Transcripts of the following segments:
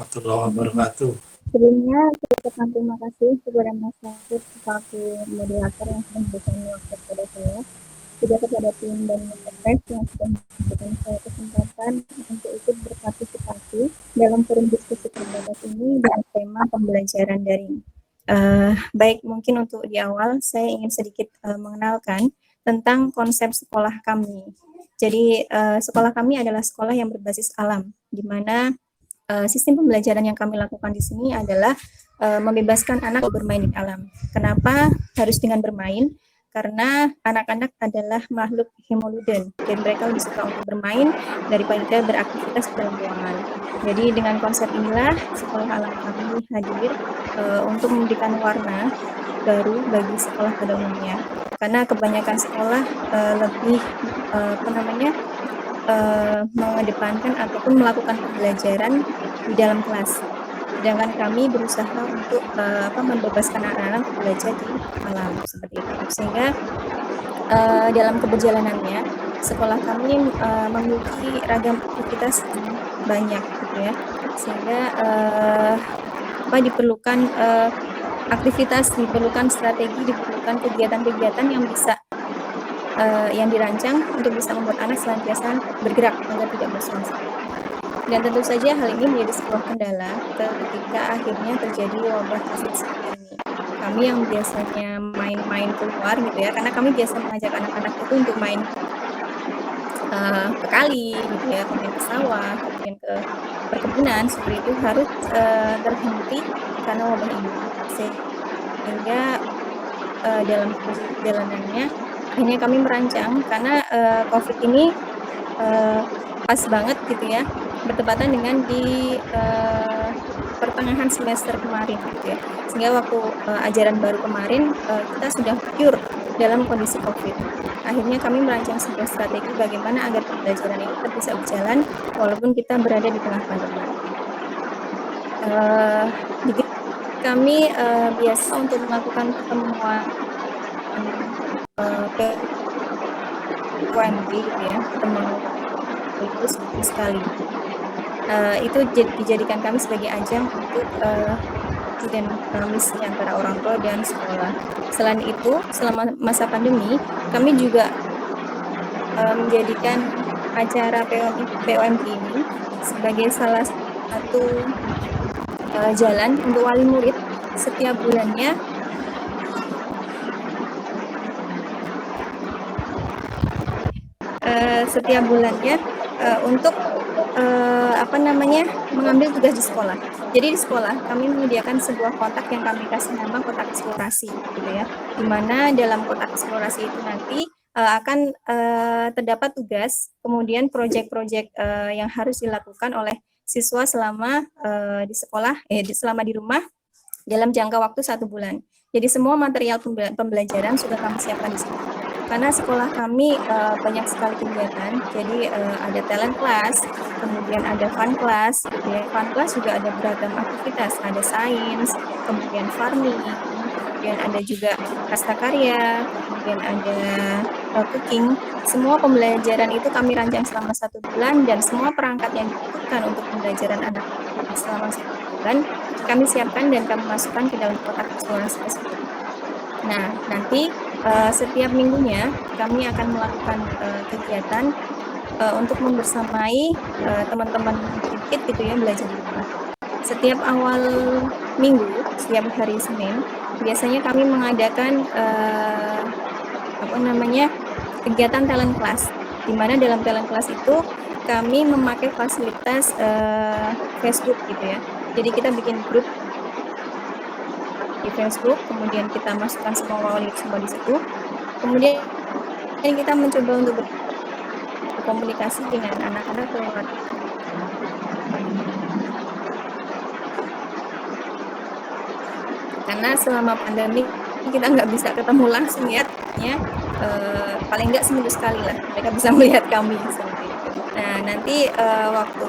warahmatullahi wabarakatuh. Sebelumnya, saya ucapkan terima kasih kepada Mas Syafir selaku moderator yang sudah memberikan waktu kepada saya, juga kepada tim dan Mr. yang sudah memberikan saya kesempatan untuk ikut berpartisipasi dalam forum diskusi terbatas ini dengan tema pembelajaran daring. Baik, mungkin untuk di awal saya ingin sedikit mengenalkan tentang konsep sekolah kami. Jadi sekolah kami adalah sekolah yang berbasis alam, di mana sistem pembelajaran yang kami lakukan di sini adalah membebaskan anak bermain di alam. Kenapa harus dengan bermain? Karena anak-anak adalah makhluk hemoluden dan mereka lebih suka untuk bermain daripada beraktivitas dalam ruangan. Jadi dengan konsep inilah sekolah alam kami hadir untuk memberikan warna baru bagi sekolah pada umumnya. Karena kebanyakan sekolah lebih mengedepankan ataupun melakukan pembelajaran di dalam kelas. Sedangkan kami berusaha untuk membebaskan anak-anak belajar di alam seperti itu. Sehingga dalam keberjalanannya sekolah kami memiliki ragam aktivitas yang banyak gitu ya. Sehingga diperlukan aktivitas, diperlukan strategi, diperlukan kegiatan-kegiatan yang bisa yang dirancang untuk bisa membuat anak senantiasa bergerak agar tidak bosan. Dan tentu saja hal ini menjadi sebuah kendala ketika akhirnya terjadi wabah COVID seperti ini. Kami yang biasanya main-main keluar gitu ya, karena kami biasa mengajak anak-anak itu untuk main ke kali gitu ya, kemudian ke sawah, kemudian ke perkebunan, seperti itu harus terhenti karena wabah ini. Sehingga dalam perjalanannya akhirnya kami merancang karena COVID ini pas banget gitu ya, bertepatan dengan di pertengahan semester kemarin gitu ya. Sehingga waktu ajaran baru kemarin kita sudah pure dalam kondisi COVID. Akhirnya kami merancang sebuah strategi bagaimana agar pembelajaran ini tetap bisa berjalan walaupun kita berada di tengah pandemi. Kami biasa untuk melakukan pertemuan PWMG gitu ya, pertemuan itu sekali. Itu dijadikan kami sebagai ajang untuk dan misi antara orang tua dan sekolah. Selain itu, selama masa pandemi, kami juga menjadikan acara PWMG ini sebagai salah satu jalan untuk wali murid setiap bulannya untuk mengambil tugas di sekolah. Jadi di sekolah kami menyediakan sebuah kotak yang kami kasih nama kotak eksplorasi gitu ya. Di mana dalam kotak eksplorasi itu nanti akan terdapat tugas, kemudian proyek-proyek yang harus dilakukan oleh siswa selama di sekolah, selama di rumah dalam jangka waktu 1 bulan. Jadi semua material pembelajaran sudah kami siapkan di sini. Karena sekolah kami banyak sekali kegiatan, jadi ada talent class, kemudian ada fun class, gitu ya. Fun class juga ada beragam aktivitas, ada sains, kemudian farming, kemudian ada juga prastakarya, kemudian ada cooking. Semua pembelajaran itu kami rancang selama 1 bulan dan semua perangkat yang dibutuhkan untuk pembelajaran anak selama 1 bulan kami siapkan dan kami masukkan ke dalam kotak eksplorasi tersebut. Nah, nanti setiap minggunya kami akan melakukan kegiatan untuk membersamai teman-teman sedikit gitu ya, belajar di rumah. Setiap awal minggu, setiap hari Senin, biasanya kami mengadakan kegiatan talent class, di mana dalam talent class itu kami memakai fasilitas Facebook gitu ya. Jadi kita bikin grup di Facebook, kemudian kita masukkan semua wali semua di situ. Kemudian kita mencoba untuk berkomunikasi dengan anak-anak lewat karena selama pandemi kita nggak bisa ketemu langsung ya, paling nggak seminggu sekali lah mereka bisa melihat kami seperti itu. Nah nanti waktu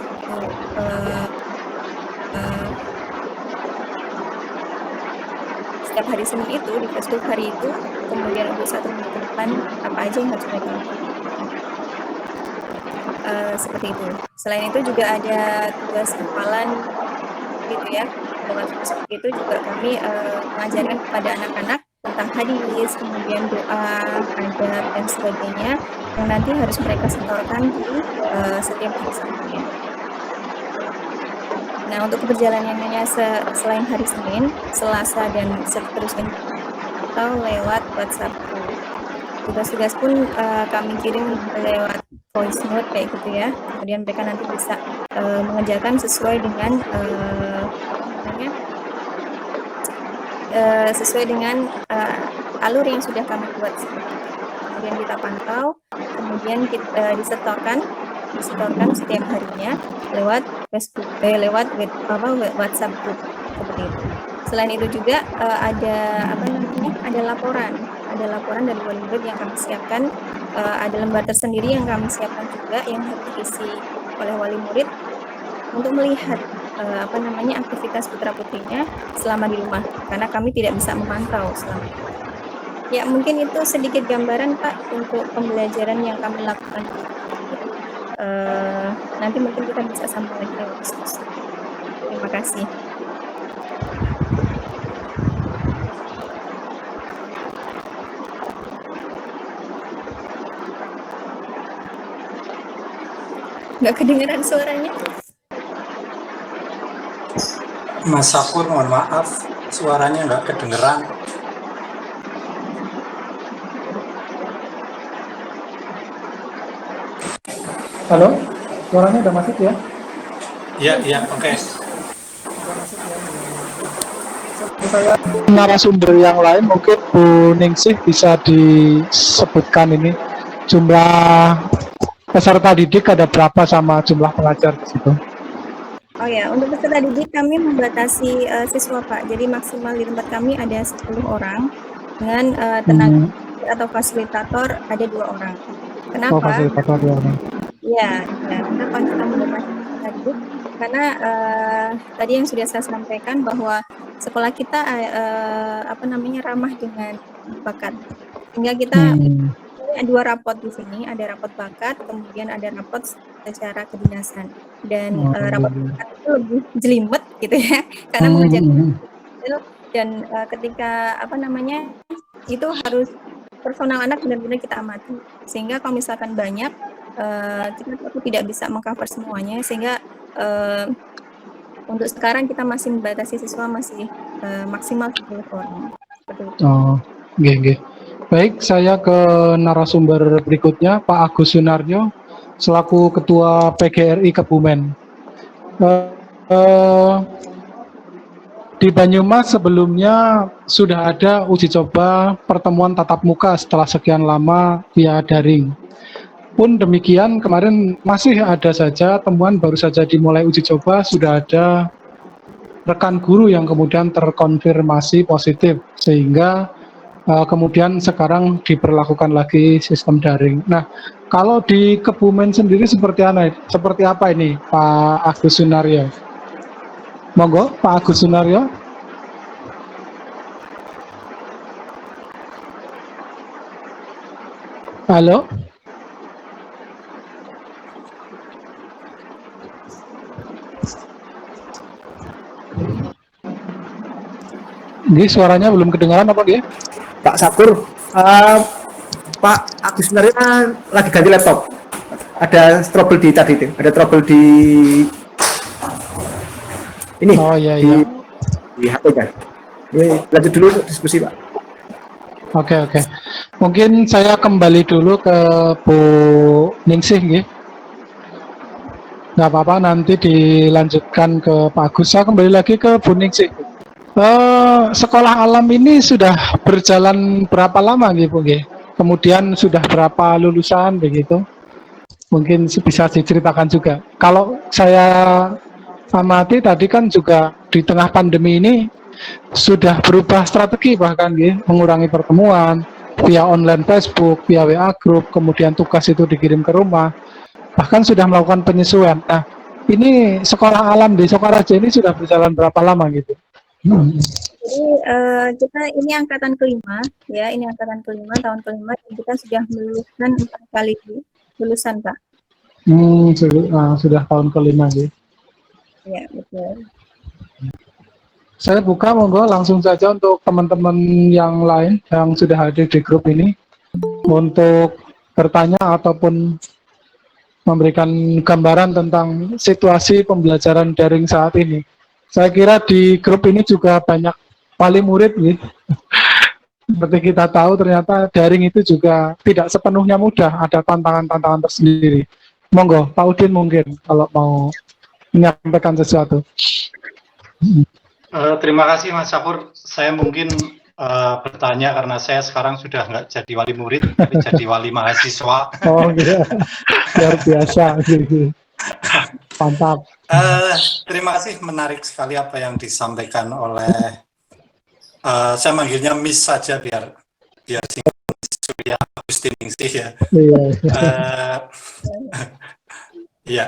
setiap hari Senin itu di Facebook hari itu, kemudian untuk 1 minggu ke depan apa aja yang harus mereka lakukan. Seperti itu. Selain itu juga ada tugas hafalan gitu ya. Dengan seperti itu juga kami mengajarkan kepada anak-anak tentang hadis, kemudian doa, adab dan sebagainya yang nanti harus mereka setorkan di setiap hari Sabtunya. Nah, untuk keberjalanannya selain hari Senin, Selasa dan seterusnya atau lewat WhatsApp group. Tugas-tugas pun kami kirim lewat voice note kayak gitu ya. Kemudian mereka nanti bisa mengerjakan sesuai dengan sesuai dengan alur yang sudah kami buat seperti itu. Kemudian kita pantau, kemudian kita disetorkan setiap harinya lewat Facebook, lewat WhatsApp group seperti itu. Selain itu juga ada laporan dari wali murid yang kami siapkan, ada lembar tersendiri yang kami siapkan juga yang harus diisi oleh wali murid untuk melihat aktivitas putra-putrinya selama di rumah, karena kami tidak bisa memantau selama di rumah. Ya, mungkin itu sedikit gambaran Pak untuk pembelajaran yang kami lakukan. Nanti mungkin kita bisa sambung lagi lewat diskusi. Terima kasih. Nggak kedengeran suaranya. Mas Sakur, mohon maaf, suaranya nggak kedengeran. Halo, suaranya udah masuk ya? Iya, oke. Saya narasumber yang lain, mungkin Bu Ningsih bisa disebutkan ini jumlah peserta didik ada berapa sama jumlah pelajar di situ? Oh ya, untuk peserta didik kami membatasi siswa Pak. Jadi maksimal di tempat kami ada 10 orang dengan tenaga atau fasilitator ada 2 orang. Kenapa? Oh, fasilitator 2 orang. Ya, kenapa kita membatasi peserta didik? Karena tadi yang sudah saya sampaikan bahwa sekolah kita ramah dengan bakat. Sehingga kita ada 2 rapot di sini, ada rapot bakat, kemudian ada rapot secara kedinasan. Dan rapot bakat itu lebih jelimet gitu ya, karena mengerjakan dan ketika itu harus personal anak benar-benar kita amati. Sehingga kalau misalkan banyak, kita tidak bisa mengcover semuanya, sehingga untuk sekarang kita masih membatasi siswa masih maksimal 10 orang. Seperti itu. Oh, nggih. Baik, saya ke narasumber berikutnya, Pak Agus Sunaryo, selaku Ketua PGRI Kebumen. Di Banyumas sebelumnya sudah ada uji coba pertemuan tatap muka setelah sekian lama via daring. Pun demikian, kemarin masih ada saja temuan, baru saja dimulai uji coba, sudah ada rekan guru yang kemudian terkonfirmasi positif, sehingga kemudian sekarang diberlakukan lagi sistem daring. Nah, kalau di Kebumen sendiri seperti apa ini, Pak Agus Sunaryo? Monggo, Pak Agus Sunaryo. Halo. Ini suaranya belum kedengaran apa dia? Pak Sakur, Pak Agus Sunaryo lagi ganti laptop. Ada trouble di tadi itu, ada trouble di ini. Oh iya. Di HP-nya. Ini lanjut dulu diskusi Pak. Oke. Mungkin saya kembali dulu ke Bu Ningsih, nggih. Nggak apa-apa, nanti dilanjutkan ke Pak Agus. Saya kembali lagi ke Bu Ningsih. Sekolah alam ini sudah berjalan berapa lama gitu, nggih? Kemudian sudah berapa lulusan begitu? Mungkin bisa diceritakan juga. Kalau saya amati tadi kan juga di tengah pandemi ini sudah berubah strategi, bahkan mengurangi pertemuan via online Facebook, via WA group, kemudian tugas itu dikirim ke rumah, bahkan sudah melakukan penyesuaian. Nah, ini sekolah alam di Sokaraja ini sudah berjalan berapa lama gitu? Jadi kita ini angkatan kelima ya, ini angkatan kelima, tahun kelima, dan kita sudah meluluskan 4 kali lulusan Pak. Sudah tahun kelima gitu. Ya, betul. Saya buka, monggo langsung saja untuk teman-teman yang lain yang sudah hadir di grup ini untuk bertanya ataupun memberikan gambaran tentang situasi pembelajaran daring saat ini. Saya kira di grup ini juga banyak wali murid nih. Seperti kita tahu ternyata daring itu juga tidak sepenuhnya mudah, ada tantangan-tantangan tersendiri. Monggo, Pak Udin mungkin kalau mau menyampaikan sesuatu. Terima kasih Mas Syafur. Saya mungkin bertanya karena saya sekarang sudah nggak jadi wali murid, tapi jadi wali mahasiswa. Oh iya, luar biasa. Mantap. Terima kasih, menarik sekali apa yang disampaikan oleh saya manggilnya Miss saja biar singkat, Surya Agustiningsih ya. Iya. Ya,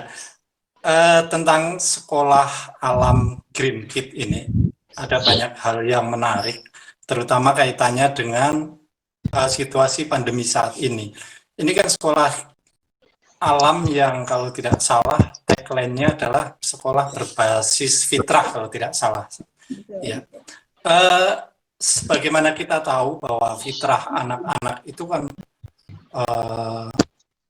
tentang sekolah alam Green Kid ini ada banyak hal yang menarik, terutama kaitannya dengan situasi pandemi saat ini. Ini kan sekolah alam yang kalau tidak salah tagline-nya adalah sekolah berbasis fitrah kalau tidak salah. Ya. Sebagaimana kita tahu bahwa fitrah anak-anak itu kan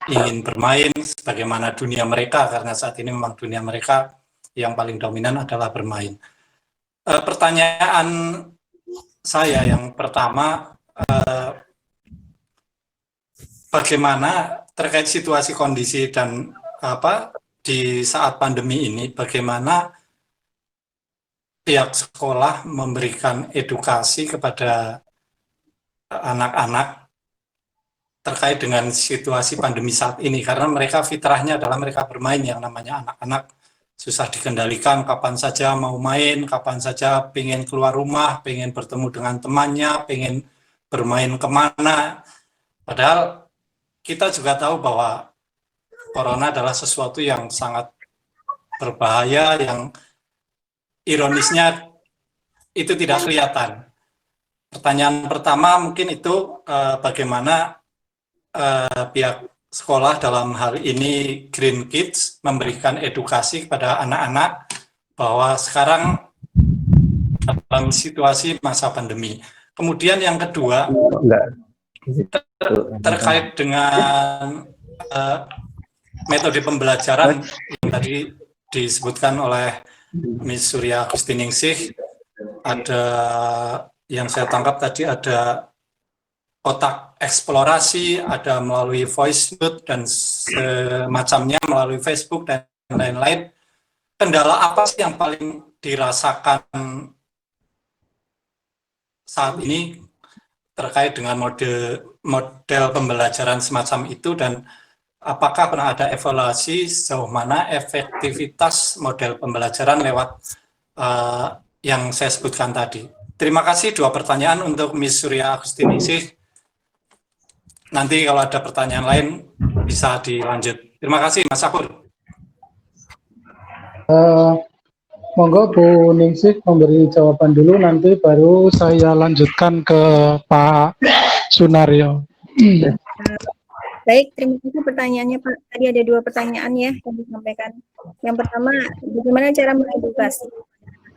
ingin bermain sebagaimana dunia mereka, karena saat ini memang dunia mereka yang paling dominan adalah bermain. Pertanyaan saya yang pertama, bagaimana terkait situasi kondisi dan di saat pandemi ini, bagaimana pihak sekolah memberikan edukasi kepada anak-anak terkait dengan situasi pandemi saat ini, karena mereka fitrahnya adalah mereka bermain, yang namanya anak-anak susah dikendalikan, kapan saja mau main, kapan saja pengen keluar rumah, pengen bertemu dengan temannya, pengen bermain kemana. Padahal kita juga tahu bahwa corona adalah sesuatu yang sangat berbahaya, yang ironisnya itu tidak kelihatan. Pertanyaan pertama mungkin itu bagaimana pihak sekolah dalam hal ini Green Kids memberikan edukasi kepada anak-anak bahwa sekarang dalam situasi masa pandemi. Kemudian yang kedua terkait dengan metode pembelajaran yang tadi disebutkan oleh Miss Surya Agustiningsih, ada yang saya tangkap tadi ada kotak eksplorasi, ada melalui voice note dan semacamnya, melalui Facebook dan lain-lain. Kendala apa sih yang paling dirasakan saat ini terkait dengan model pembelajaran semacam itu, dan apakah pernah ada evaluasi sejauh mana efektivitas model pembelajaran lewat yang saya sebutkan tadi? Terima kasih, dua pertanyaan untuk Miss Surya Agustiningsih. Nanti kalau ada pertanyaan lain bisa dilanjut. Terima kasih, Mas Syafur. Monggo Bu Ningsih memberi jawaban dulu, nanti baru saya lanjutkan ke Pak Sunaryo. Baik, terima kasih pertanyaannya Pak. Tadi ada dua pertanyaan ya yang disampaikan. Yang pertama, bagaimana cara mengedukasi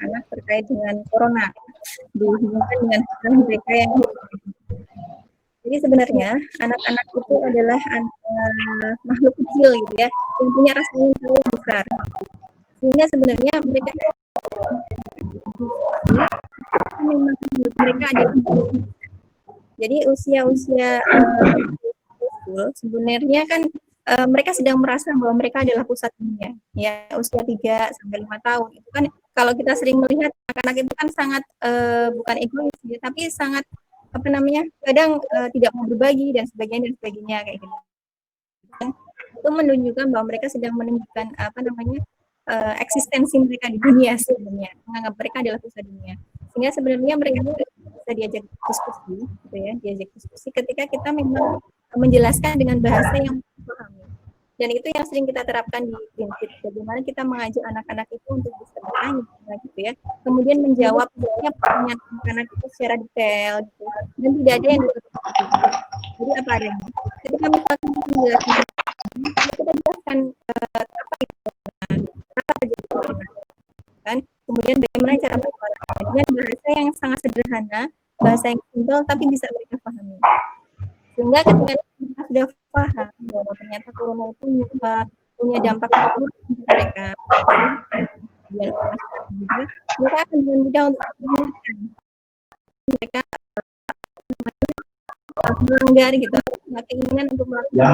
anak terkait dengan corona dihubungkan dengan mereka yang jadi sebenarnya anak-anak itu adalah makhluk kecil gitu ya, yang punya rasa ingin tahu yang besar. Sehingga sebenarnya mereka memang mereka ada. Jadi usia-usia sebenarnya kan mereka sedang merasa bahwa mereka adalah pusat dunia. Ya, usia 3 sampai 5 tahun itu kan kalau kita sering melihat anak-anak itu kan sangat bukan egois ya, tapi sangat kadang tidak mau berbagi dan sebagainya kayak gitu. Itu menunjukkan bahwa mereka sedang menunjukkan eksistensi mereka di dunia sebenarnya, menganggap mereka adalah pusat dunia. Sehingga sebenarnya mereka bisa diajak diskusi gitu ya, ketika kita memang menjelaskan dengan bahasa yang dipahami. Dan itu yang sering kita terapkan di prinsip, bagaimana kita mengajak anak-anak itu untuk bisa bertanya gitu ya, kemudian menjawab pertanyaan anak-anak itu secara detail gitu, dan tidak ada yang ditutup-tutupi. Jadi apa adanya. Ketika misalkan kita menjelaskan, kita jelaskan apa itu, apa aja kan, kemudian kemudian bagaimana cara penularannya dengan bahasa yang sangat sederhana, bahasa yang simpel tapi bisa mereka pahami. Sehingga ketika mereka sudah paham bahwa ternyata corona itu punya dampak buruk untuk mereka, dan masyarakat juga, mereka akan dengan mudah untuk mengingatkan mereka melanggar gitu, keinginan untuk melakukan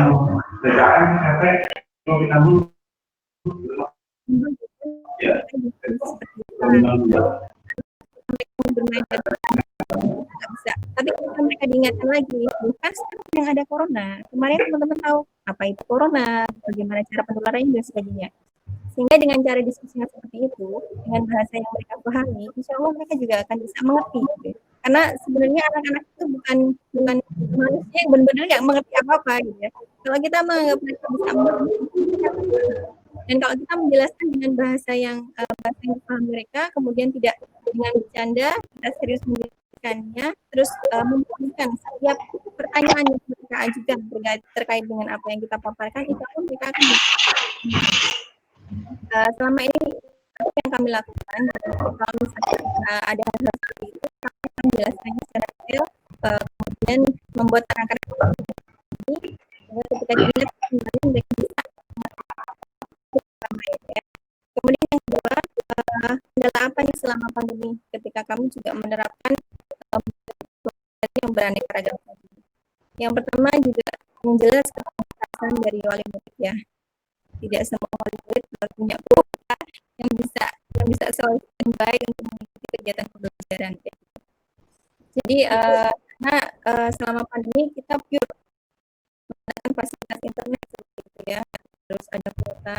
bermain nggak bisa. Tapi ketika mereka diingatkan lagi, bukan sekarang yang ada corona. Kemarin teman-teman tahu apa itu corona, bagaimana cara penularannya dan sebagainya. Sehingga dengan cara diskusi yang seperti itu, dengan bahasa yang mereka pahami, insya Allah mereka juga akan bisa mengerti. Gitu. Karena sebenarnya anak-anak itu bukan manusia yang benar-benar nggak mengerti apa-apa gitu ya. Kalau kita menganggap mereka bisa mengerti, dan kalau kita menjelaskan dengan bahasa yang dipahami mereka, kemudian tidak dengan bercanda, kita serius menjelaskannya, terus memperhatikan setiap pertanyaan yang mereka ajukan terkait dengan apa yang kita paparkan, itu pun mereka akan selama ini apa yang kami lakukan, kalau misalnya ada hal-hal seperti itu, kami akan menjelaskannya secara detail, kemudian membuat anak-anak ini ketika dilihat kembali mereka bisa. Kemudian yang kedua, kendala apa nih selama pandemi ketika kami juga menerapkan yang beraneka ragam. Yang pertama juga yang jelas keterbatasan dari wali murid ya. Tidak semua wali murid punya kuota yang bisa selalu standby untuk mengikuti kegiatan pembelajaran. Jadi karena selama pandemi kita pure menggunakan fasilitas internet seperti itu ya. Terus ada kuota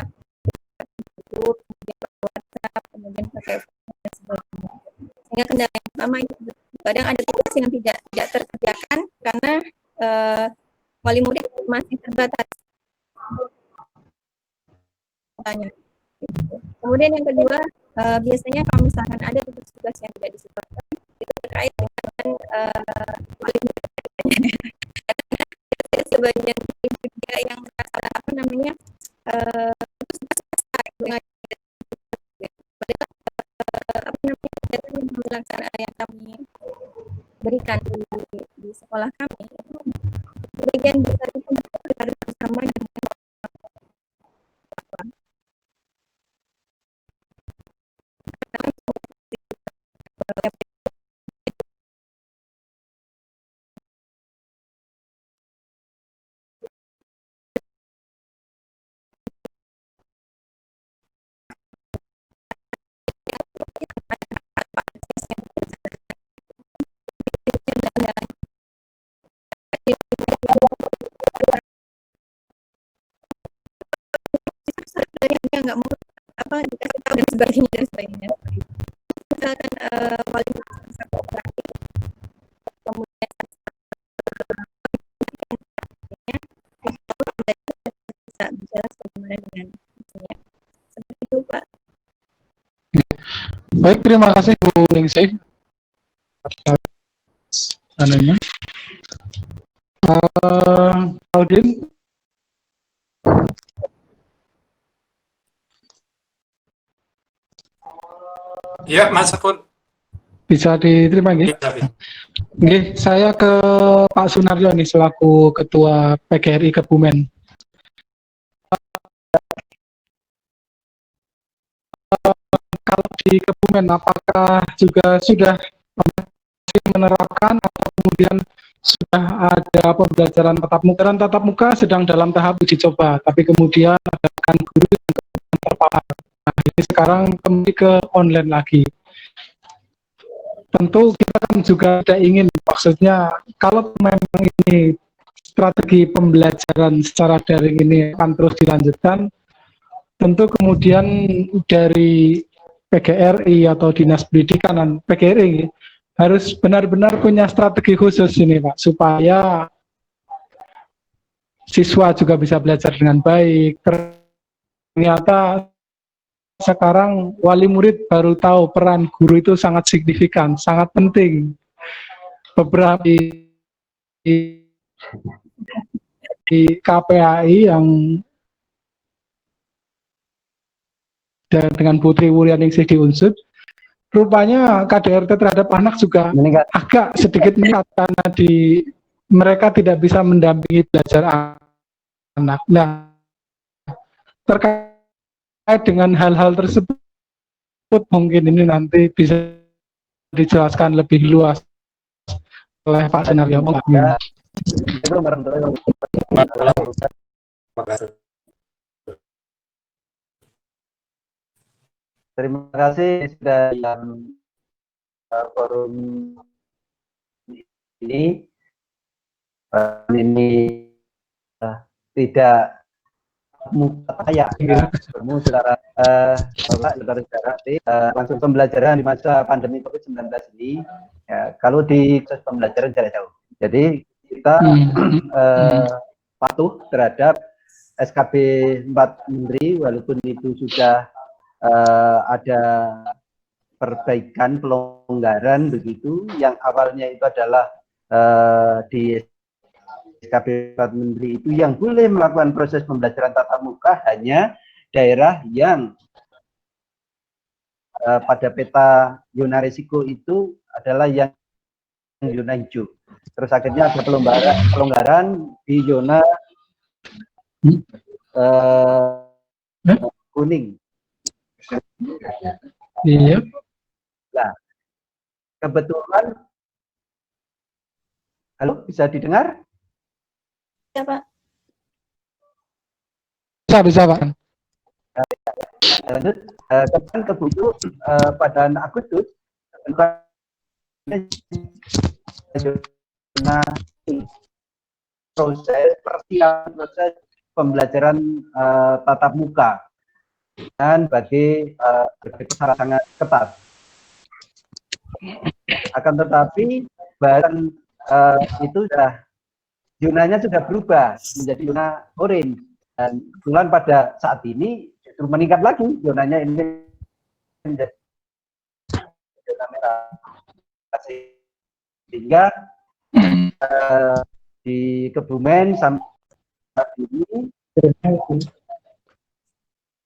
grup, kemudian WhatsApp, kemudian pakai dan sebagainya. Sehingga kendala yang pertama itu kadang ada tugas yang tidak terkerjakan karena wali murid masih terbatas. Kemudian yang kedua, biasanya kalau misalkan ada tugas-tugas yang tidak disebutkan, itu terkait dengan wali murid. Sebagian juga yang merasa apa namanya yang kami berikan di sekolah kami itu sebagian besar itu harus bersama dengan dia nggak mau apa dikasih tahu dan sebagainya. Misalkan wali kooperatif, kemudian bisa bicara bagaimana dengan misalnya seperti itu Pak. Baik, terima kasih Bu Ningsih. Ananya. Audin. Ya, Mas Akun. Bisa diterima nggih? Nggih, saya ke Pak Sunaryo nih selaku Ketua PGRI Kebumen. Kalau di Kebumen apakah juga sudah menerapkan atau kemudian sudah ada pembelajaran tatap muka, dan tatap muka sedang dalam tahap uji coba, tapi kemudian ada guru yang terpapar. Nah, ini sekarang kembali ke online lagi. Tentu kita kan juga tidak ingin, maksudnya kalau memang ini strategi pembelajaran secara daring ini akan terus dilanjutkan, tentu kemudian dari PGRI atau Dinas Pendidikan dan PGRI harus benar-benar punya strategi khusus ini Pak, supaya siswa juga bisa belajar dengan baik. Ternyata sekarang wali murid baru tahu peran guru itu sangat signifikan, sangat penting. Beberapa di KPAI yang dengan Putri Wuryaningsih di Unsud, rupanya KDRT terhadap anak juga meningkat. agak sedikit meningkat karena mereka tidak bisa mendampingi belajar anak. Nah, terkait dengan hal-hal tersebut mungkin ini nanti bisa dijelaskan lebih luas oleh Pak Senario. Terima kasih sudah yang forum ini. Ini tidak kayak bertemu secara langsung pembelajaran di masa pandemi COVID-19 ini. Ya, kalau di proses pembelajaran jarak jauh. Jadi kita patuh terhadap SKB 4 Menteri, walaupun itu sudah ada perbaikan pelonggaran begitu, yang awalnya itu adalah di SKB 4 Menteri itu yang boleh melakukan proses pembelajaran tatap muka hanya daerah yang pada peta zona risiko itu adalah yang zona hijau. Terus akhirnya ada pelonggaran di zona kuning. Iya. Nah, kebetulan, halo, bisa didengar? Ya, Pak. Bisa Pak. Lanjut, kemudian kebutuh pada Agustus proses pembelajaran tatap muka dan bagi persyaratan sangat ketat. Akan tetapi bahan itu sudah zonanya sudah berubah menjadi zona orange, dan kebetulan pada saat ini justru meningkat lagi zonanya ini menjadi zona merah, sehingga di Kebumen sampai ini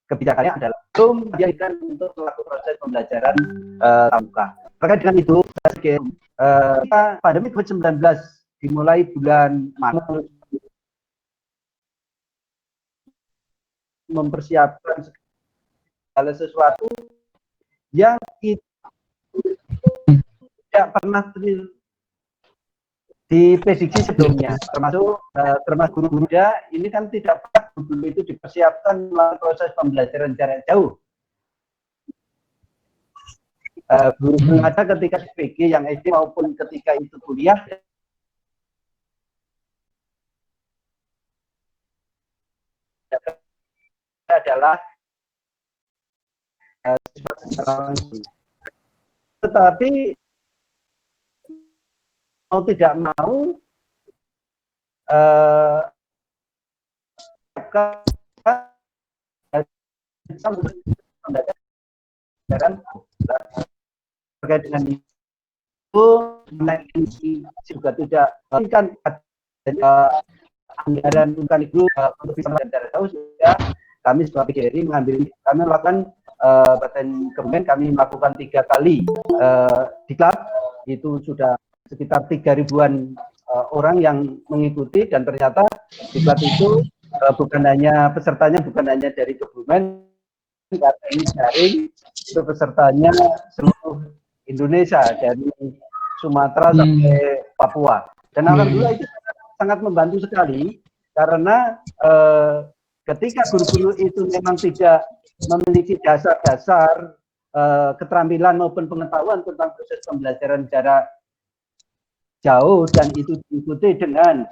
kebijakannya adalah belum dijadikan untuk melakukan proses pembelajaran tatap muka. Terkait dengan itu, pandemi COVID-19 dimulai bulan Maret, mempersiapkan segala sesuatu yang tidak pernah diprediksi sebelumnya, termasuk guru-guru ini kan tidak pernah dulu itu dipersiapkan melalui proses pembelajaran jarak jauh. Guru ada ketika SPG yang SD maupun ketika itu kuliah adalah tetapi mau tidak mau terkait dengan itu juga tidak kan anggaran bukan itu untuk bisa menjadi tahu sudah kami sebagai PGRI kami melakukan Badan Kebumen, kami melakukan 3 kali diklat, itu sudah sekitar 3.000-an orang yang mengikuti, dan ternyata diklat itu bukan hanya pesertanya bukan hanya dari Kebumen, karena ini daring, itu pesertanya seluruh Indonesia dari Sumatera sampai Papua, dan alhamdulillah itu sangat membantu sekali karena ketika guru-guru itu memang tidak memiliki dasar-dasar keterampilan maupun pengetahuan tentang proses pembelajaran jarak jauh, dan itu diikuti dengan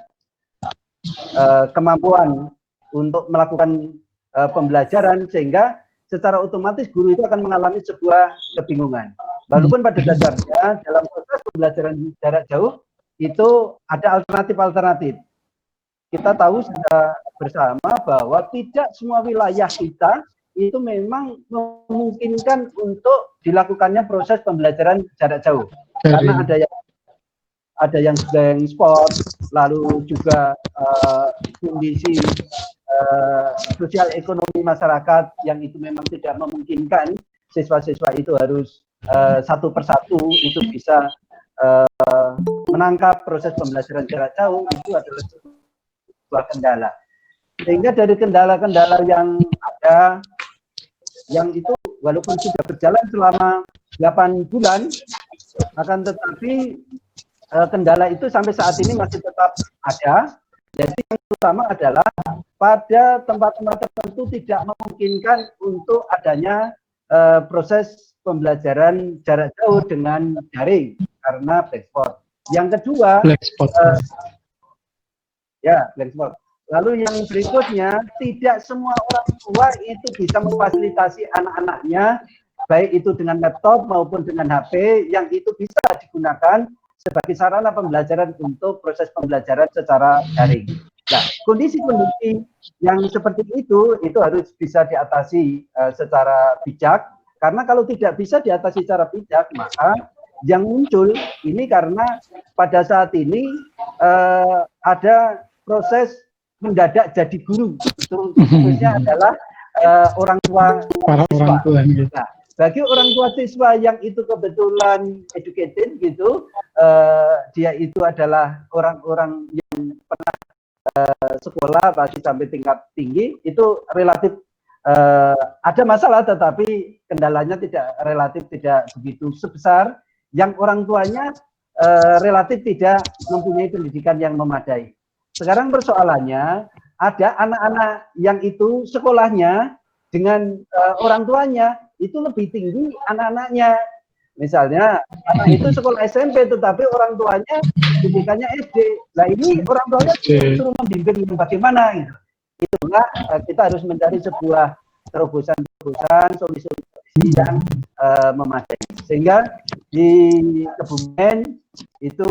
kemampuan untuk melakukan pembelajaran, sehingga secara otomatis guru itu akan mengalami sebuah kebingungan. Walaupun pada dasarnya dalam proses pembelajaran jarak jauh itu ada alternatif-alternatif. Kita tahu sudah bersama bahwa tidak semua wilayah kita itu memang memungkinkan untuk dilakukannya proses pembelajaran jarak jauh. Karena ada yang sedang sport, lalu juga kondisi sosial ekonomi masyarakat yang itu memang tidak memungkinkan siswa-siswa itu harus satu persatu itu bisa menangkap proses pembelajaran jarak jauh, itu adalah sebuah kendala. Sehingga dari kendala-kendala yang ada, yang itu walaupun sudah berjalan selama 8 bulan, akan tetapi kendala itu sampai saat ini masih tetap ada. Jadi yang utama adalah pada tempat-tempat tertentu tidak memungkinkan untuk adanya proses pembelajaran jarak jauh dengan daring karena black spot. Yang kedua, Black spot. black spot. Lalu yang berikutnya, tidak semua orang tua itu bisa memfasilitasi anak-anaknya, baik itu dengan laptop maupun dengan HP, yang itu bisa digunakan sebagai sarana pembelajaran untuk proses pembelajaran secara daring. Nah, kondisi-kondisi yang seperti itu harus bisa diatasi secara bijak, karena kalau tidak bisa diatasi secara bijak, maka yang muncul ini karena pada saat ini ada proses mendadak jadi guru, terusnya adalah orang tua Para orang tua. Nah, bagi orang tua siswa yang itu kebetulan educated gitu, dia itu adalah orang-orang yang pernah sekolah pasti sampai tingkat tinggi, itu relatif ada masalah, tetapi kendalanya relatif tidak begitu sebesar. Yang orang tuanya relatif tidak mempunyai pendidikan yang memadai. Sekarang persoalannya, ada anak-anak yang itu sekolahnya dengan orang tuanya itu lebih tinggi anak-anaknya. Misalnya anak itu sekolah SMP tetapi orang tuanya pendidikannya SD. Nah ini orang tuanya disuruh membimbing bagaimana gitu. Itulah kita harus mencari sebuah terobosan-terobosan, solusi-solusi yang memadai. Sehingga di Kebumen itu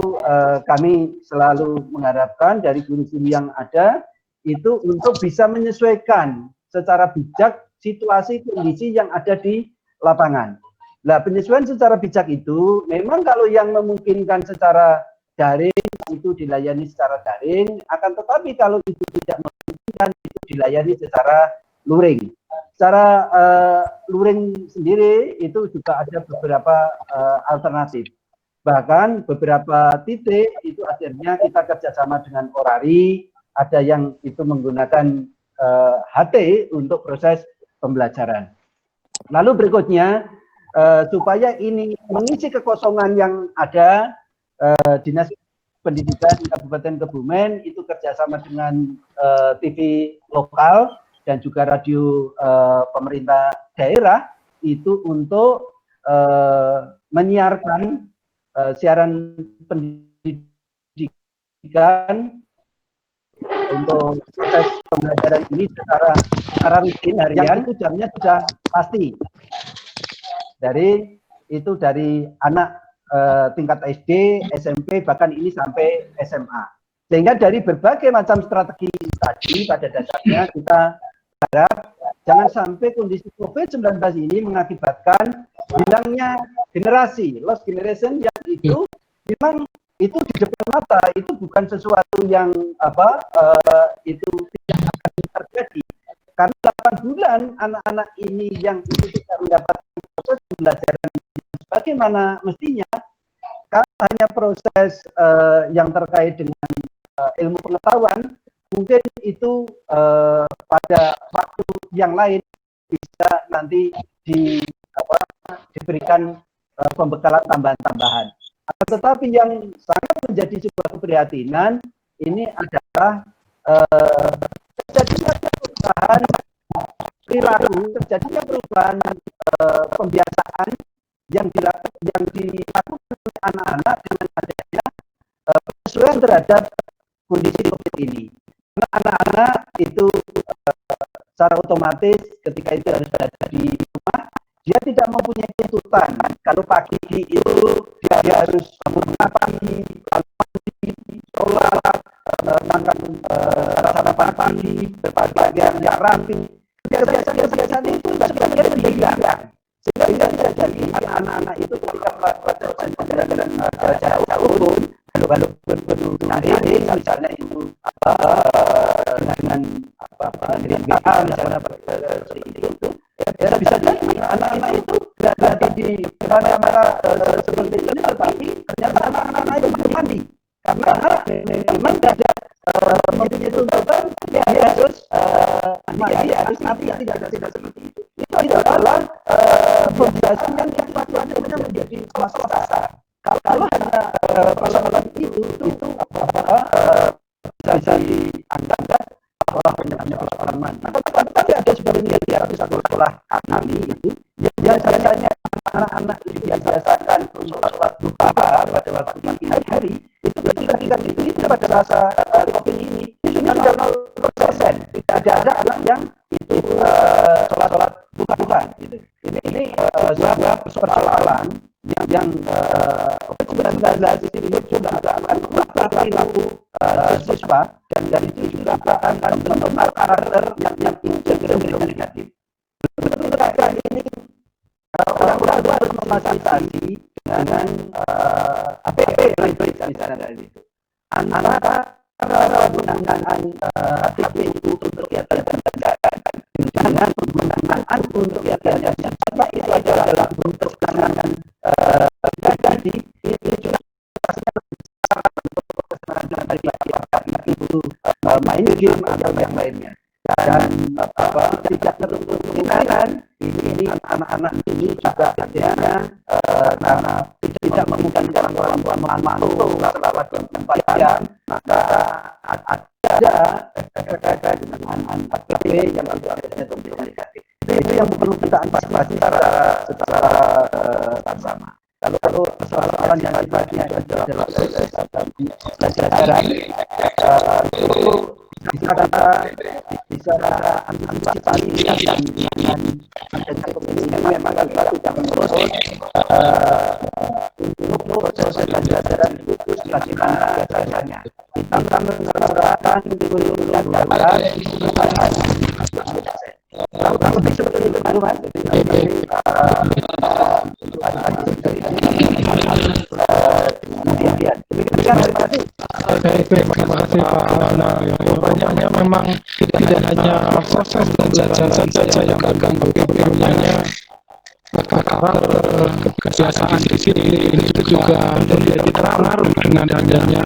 kami selalu mengharapkan dari guru-guru yang ada itu untuk bisa menyesuaikan secara bijak situasi kondisi yang ada di lapangan. Nah, penyesuaian secara bijak itu memang kalau yang memungkinkan secara daring itu dilayani secara daring, akan tetapi kalau itu tidak memungkinkan itu dilayani secara luring. Secara luring sendiri itu juga ada beberapa alternatif. Bahkan beberapa titik itu akhirnya kita kerjasama dengan Orari, ada yang itu menggunakan HT untuk proses pembelajaran. Lalu berikutnya, supaya ini mengisi kekosongan yang ada, Dinas Pendidikan Kabupaten Kebumen itu kerjasama dengan TV lokal dan juga radio pemerintah daerah itu untuk menyiarkan siaran pendidikan untuk proses pembelajaran ini secara rutin harian. Itu jamnya sudah pasti dari anak tingkat SD, SMP, bahkan ini sampai SMA. Sehingga dari berbagai macam strategi tadi pada dasarnya kita harap jangan sampai kondisi COVID-19 ini mengakibatkan hilangnya generasi, lost generation yang itu memang itu di depan mata, itu bukan sesuatu yang itu tidak akan terjadi. Karena 8 bulan anak-anak ini yang itu tidak mendapatkan proses pembelajaran bagaimana mestinya, kalau hanya proses yang terkait dengan ilmu pengetahuan, mungkin itu pada waktu yang lain bisa nanti diberikan pembekalan tambahan-tambahan. Tetapi yang sangat menjadi sebuah keprihatinan ini adalah terjadinya perubahan perilaku, terjadinya perubahan pembiasaan yang dilakukan oleh anak-anak dengan adanya penyesuaian terhadap kondisi COVID ini. Karena anak-anak itu secara otomatis ketika itu harus berada di rumah, dia tidak mempunyai tuntutan. Kalau pagi itu dia harus bangun pagi, sholat, makan sarapan pagi, berpakaian yang rapi. Kebiasaan itu sebenarnya dihilang. Sehingga tidak jadi anak-anak itu ketika melakukan perjalanan jarak jauh, kalau ini misalnya itu dengan WA misalnya seperti itu, ya bisa jadi anak-anak itu berada di mana seperti ini, tetapi ternyata anak-anak itu mandi karena memang tidak ada mempunyai tuntutan ya harus mandi harus mati tidak seperti itu. Itu adalah penjelasan yang sifatnya menjadi masalah dasar. Kalau hanya persoalan itu bisa dianggap bahwa penyebabnya persoalan mana. Tapi ada sebenarnya di atas satu sekolah kami itu yang biasanya anak-anak itu dibiasakan untuk sholat duha pada waktu pagi hari itu ketika itu pada masa COVID ini isunya sudah 0%. Tidak ada anak yang itu sholat bukan gitu. Ini sebuah persoalan yang sebenarnya itu juga akan merubah perilaku siswa dan itu juga akan membentuk karakter yang cenderung negatif. Betul kali ini orang-orang harus memfasilitasi dengan APP misalnya dari itu. Anak penggunaan APP itu untuk kegiatan pembelajaran dengan penggunaan untuk kegiatan yang sama itu adalah bentuk tekanan jadi itu juga itu main game atau yang lainnya dan tidak tertentu kemungkinan ini anak-anak ini juga adanya karena tidak memungkinkan orang tua memantau selama 24 jam maka ada efek dengan APP yang biasanya itu negatif. Itu yang perlu kita antisipasi secara bersama. Kalau persoalan yang sifatnya adalah pelajaran itu bisa antisipasi dengan memang kita tidak terus untuk proses pelajaran itu bagaimana caranya. Kita akan menerapkan kurikulum yang baru kalau seperti itu Mas. Terima kasih Pak. Banyak memang tidak hanya proses pembelajaran saja yang terganggu, kemudiannya karakter kebiasaan di sini itu juga menjadi terpengaruh dengan adanya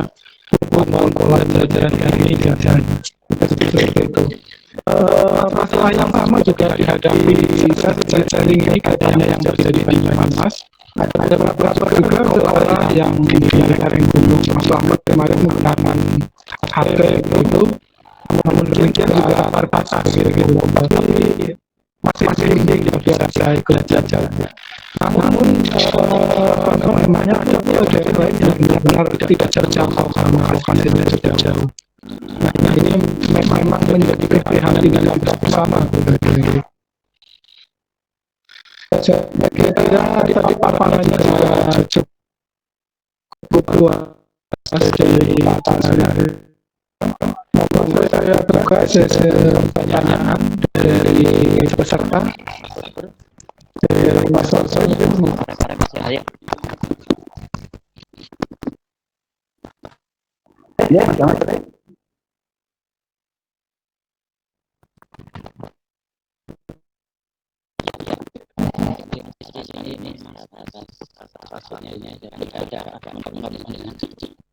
pola pembelajaran ini dan seperti itu. Masalah yang sama juga dihadapi jaring ini katanya yang terjadi di Mas. Ada beberapa juga sekolah yang di lereng gunung Mas Slamet kemarin menggunakan HP itu, namun demikian juga terbatas gitu. Tapi masih ini biasa ikut jalannya. Namun namanya ada daerah lain yang benar-benar tidak terjangkau sama lokasinya sudah jauh. Nah ini memang menjadi keprihatinan kita bersama. Saya kira tadi paparannya cukup luas dari mohon saya buka sesi pertanyaan dari peserta. Dari Mas Soso itu. Ya, jangan sampai.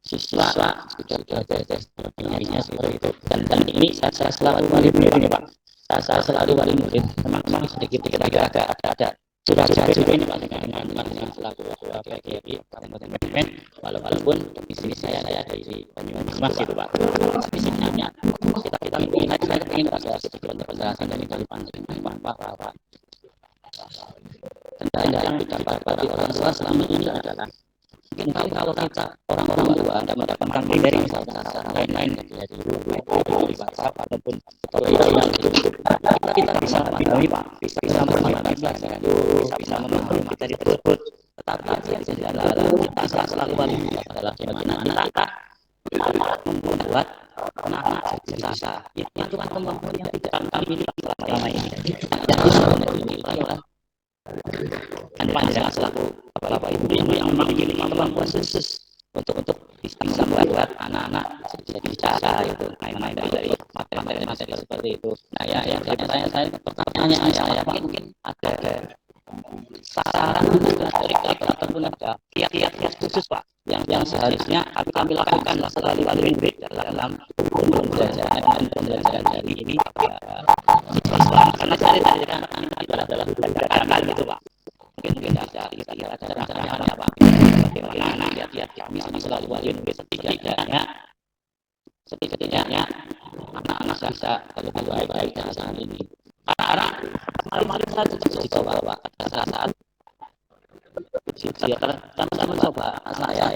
Siswa sudah ada penyaringnya seperti itu dan ini saya selalu wali murid ini Pak, saya selalu wali murid memang sedikit agak ada sudah ini Pak dengan selaku PGRI Kabupaten Madiun walaupun di sini saya dari Banyumas itu Pak, di sini hanya kita ingin ada sedikit penjelasan dari Pak. Kendala yang didapati orang tua selama ini adalah mungkin kalau kita orang-orang tua tidak mendapatkan materi misalnya lain-lain dari guru di WhatsApp ataupun tutorial kita bisa memahami Pak, bisa memahami pelajaran bisa memahami materi tersebut, tetapi yang jadi adalah kita selalu wali adalah bagaimana kita membuat anak-anak jadi bisa itu kan kemampuan yang tidak kami miliki selama ini dan itu sebenarnya dinilai oleh dan panjang selaku bapak ibu yang memiliki kemampuan khusus untuk bisa membuat anak-anak jadi bicara itu main-main dari materi seperti itu. Nah ya saya pertanyaannya saya mungkin ada saran dari ataupun ada kiat-kiat khusus Pak yang seharusnya kami lakukan selalu murid dalam pembelajaran dari ini karena saya tadi kan adalah akal gitu Pak. Mungkin bisa kita cara-caranya Pak. Bagaimana kiat-kiat kami selalu murid setidaknya anak-anak bisa lebih baik dari saat ini. Karena kemarin saya dicoba Pak saat dia telah mencoba saya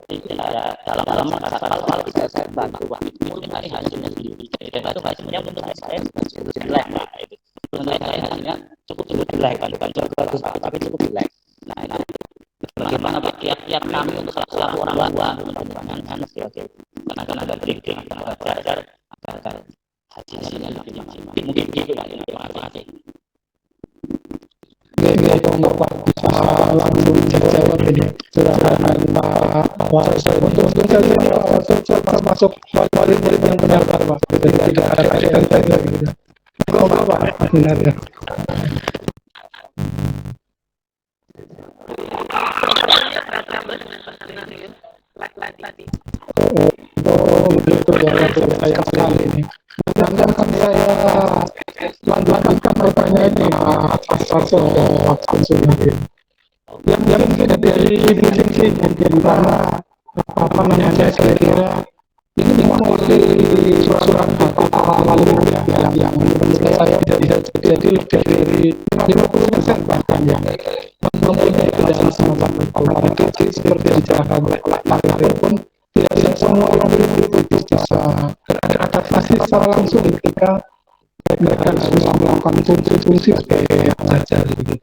tidak dalam kalau bisa saya bantu Pak mungkin dari hasilnya sendiri dan itu hasilnya menurut saya jelek Pak itu menurut saya hasilnya cukup jelek bukan cukup bagus Pak tapi cukup jelek. Nah itu bagaimana Pak kiat-kiat kami untuk selaku orang tua dengan karena ada briefing agar hasilnya lebih maksimal mungkin gitu Pak terima kasih. Kalau Pak bisa langsung jawab ini silakan Pak Warsa untuk saya termasuk murid-murid yang benar Pak tidak ada kaitan gitu. Kalau Pak benar ya. Oh begitu ya sayang sekali ini. Jangan saya lanjutkan pertanyaan ini asal yang mungkin dari sisi mungkin karena apa namanya saya kira ini mewakili surat hal yang menurut saya tidak bisa jadi lebih dari 50% bahkan yang mempunyai kendala semacam itu seperti dijelaskan oleh Pak pun tidak semua murid itu bisa beradaptasi secara langsung ketika mereka harus melakukan fungsi-fungsi sebagai pengajar gitu.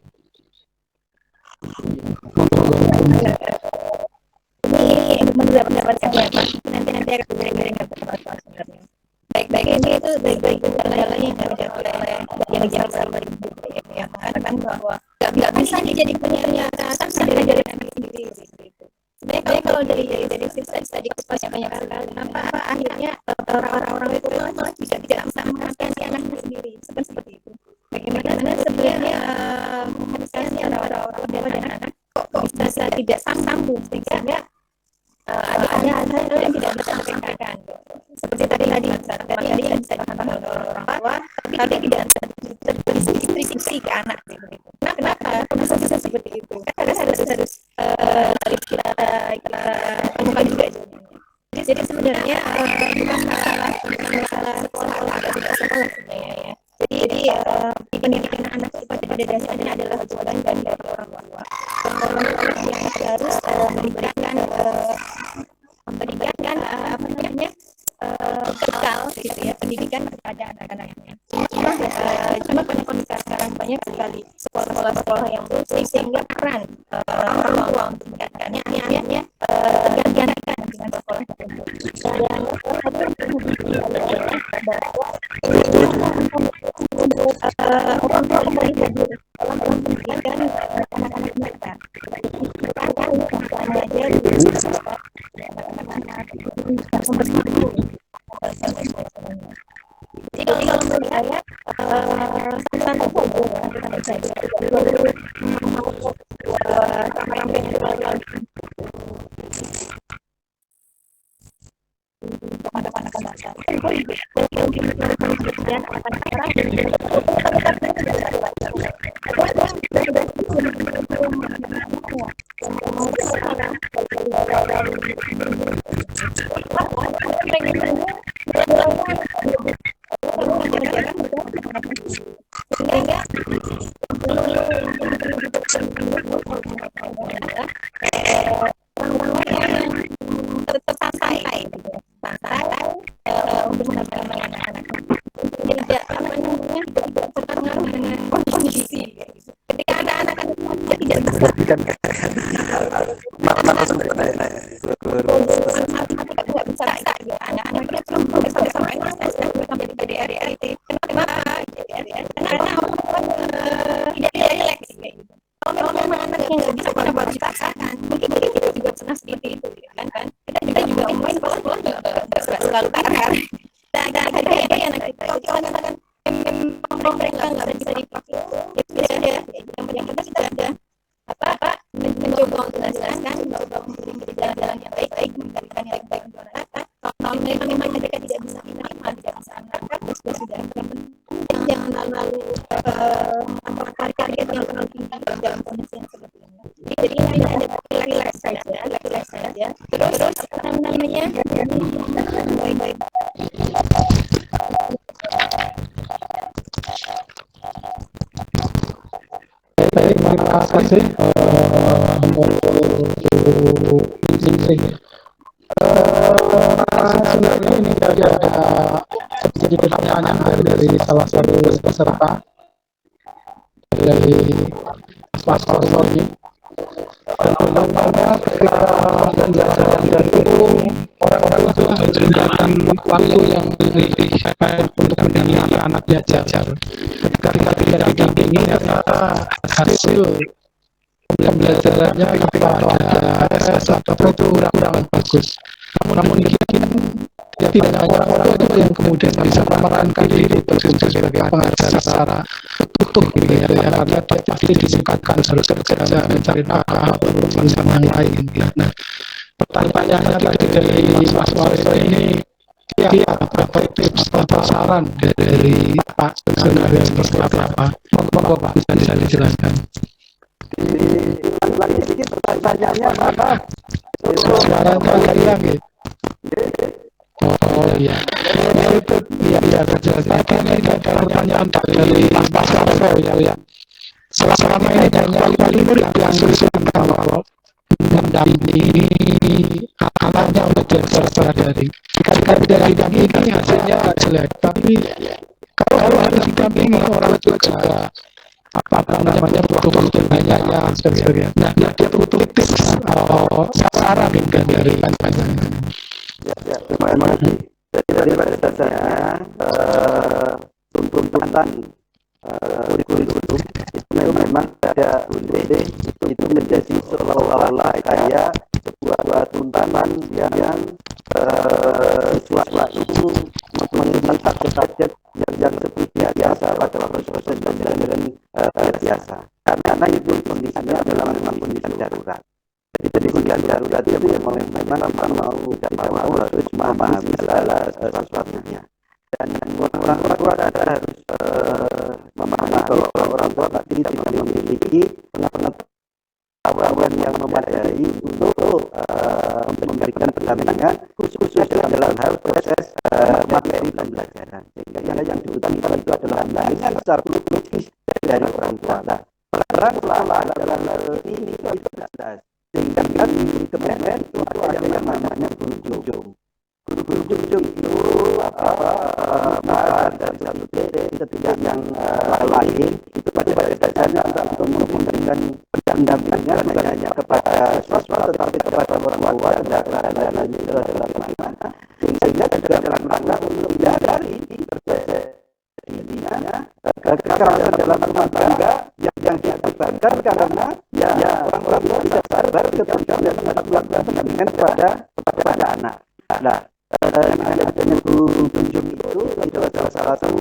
Ini menurut pendapat saya Pak, nanti akan berikan pendapat sebenarnya. Baik ini itu baik kendala yang ada oleh yang dijelaskan sama Ibu yang mengatakan bahwa nggak bisa jadi pernyataan dari sendiri. Sebenarnya kalau dari sisi tadi banyak sekali, kenapa akhirnya orang-orang itu malah bisa tidak bisa mengerti anaknya sendiri seperti itu. Bagaimana sebenarnya komunikasi antara orang tua dan anak kok bisa tidak sambung sehingga ada hal yang tidak bisa disampaikan. Seperti tadi yang bisa dipahami oleh orang tua, tapi tidak bisa terdistribusi ke anak. Kenapa bisa seperti itu? Karena harus kita temukan juga jawabannya. Jadi sebenarnya bukan masalah sekolah atau tidak sekolah sebenarnya ya. Jadi pendidikan anak pada dasarnya adalah kewajiban dari orang tua. Orang tua yang harus memberikan bekal gitu ya pendidikan kepada anak-anaknya. Cuma kondisi sekarang banyak sekali sekolah-sekolah yang rutin sehingga peran orang tua untuk mendapatkannya tergantikan dengan sekolah tersebut. Dan orang tua melihat dalam pendidikan anak-anak mereka. Jadi kalau menurut saya santai saja mereka nggak bisa dipakai menjelaskan, mencoba memberi jalan-jalan yang baik, memberikan yang baik untuk anak-anak. Kalau memang mereka tidak bisa menerima, tidak bisa menangkap, sudah jangan lalu target yang terlalu tinggi dalam kondisi yang seperti ini. Jadi ini ada relax saja. Terus apa namanya? Baik. Terima kasih untuk izin. Sebenarnya ini tadi ada sedikit pertanyaan dari salah satu peserta dari Mas Sorry. Dan pertanyaannya ketika pembelajaran dari orang-orang itu menceritakan waktu yang lebih baik untuk mendidik anak belajar. Ketika kita tidak didampingi, ternyata hasil pembelajarannya ketika ada tes atau itu kurang bagus. Namun mungkin ya tidak hanya orang-orang itu yang kemudian bisa memerankan diri berfungsi sebagai pengajar secara utuh gitu ya, karena dia pasti disingkatkan harus kerja mencari nafkah atau urusan yang lain gitu. Nah, pertanyaannya tadi dari Mas Waris ini ya apa tips atau saran dari Pak sebenarnya seperti apa? Monggo Pak bisa dijelaskan. Lagi sedikit pertanyaannya apa? Suaranya agak hilang gitu. Oh iya, itu ya jelas. Ini ada pertanyaan dari Mas Sarso ya. Selama ini kali murid yang susun kalau mendampingi anaknya untuk belajar secara daring. Jika tidak didampingi hasilnya jelek, tapi kalau harus didampingi orang tua juga apa namanya betul-betul banyak ya sebagainya. Nah, dia butuh tips atau saran dari pandangan. Ya, terima kasih. Jadi pada dasarnya tuntutan kurikulum itu memang ada itu menjadi seolah-olah kayak sebuah tuntutan yang suatu mengikat target yang seperti biasa pada proses pembelajaran biasa. Karena itu kondisinya adalah memang kondisi darurat. Jadi kondisi darurat itu memang mau tidak mau harus memahami segala sesuatunya. Dan orang tua harus memahami kalau orang tua tidak memiliki pengetahuan yang memadai untuk memberikan pendampingan khususnya dalam hal proses materi pembelajaran. Sehingga yang diutamakan itu adalah pendampingan secara logis dari orang tua. Nah, peran ulama dalam hal ini itu jelas. Sehingga kemudian itu ada yang namanya guru junjung. Guru junjung itu dari satu titik ke titik yang lain itu pada dasarnya untuk memberikan pendampingan bukan hanya kepada siswa tetapi kepada orang tua dan lain-lain itu adalah bagaimana sehingga juga dalam rangka untuk menghindari terjadinya kekerasan dalam rumah tangga yang diakibatkan karena orang tua tidak sabar ketika melakukan pendampingan kepada anak. Nah, adanya guru junjung itu adalah salah satu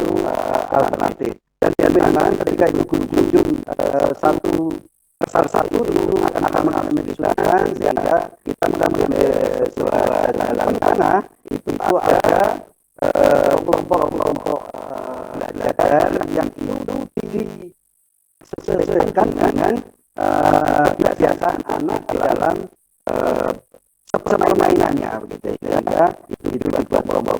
alternatif. Dan memang ketika itu guru junjung satu itu akan mengalami kesulitan sehingga kita mengambil suara dalam tanah itu ada kelompok belajar yang itu disesuaikan dengan kebiasaan anak di dalam permainannya begitu sehingga itu dibuat kelompok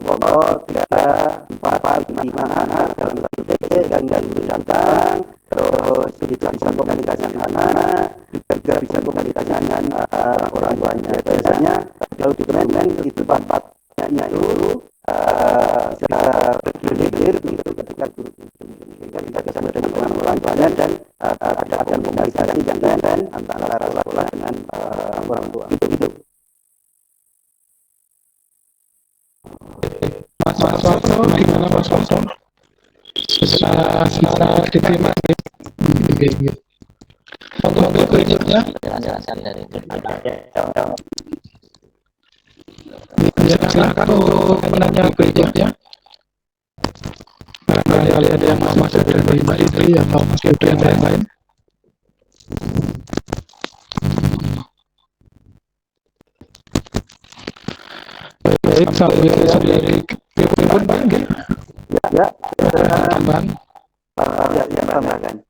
3, 4, 5 dalam satu titik dan guru datang terus bisa komunikasi dengan anak juga bisa komunikasi dengan orang tuanya biasanya kalau di Kementerian itu tempatnya itu bergilir begitu ketika guru sehingga bisa bersama dengan orang tuanya dan ada komunikasi dan antara sekolah dengan orang tua itu. Mas Soso, gimana Mas Soso? Bisa diterima gitu. Untuk berikutnya, Jelaskan dari silakan untuk menanya berikutnya. Barangkali ada yang mau masuk dari Mbak Idri atau Mas Yudha yang lain. Baik, sambil dari pun Pak, Ya, Bang. ya tambahkan.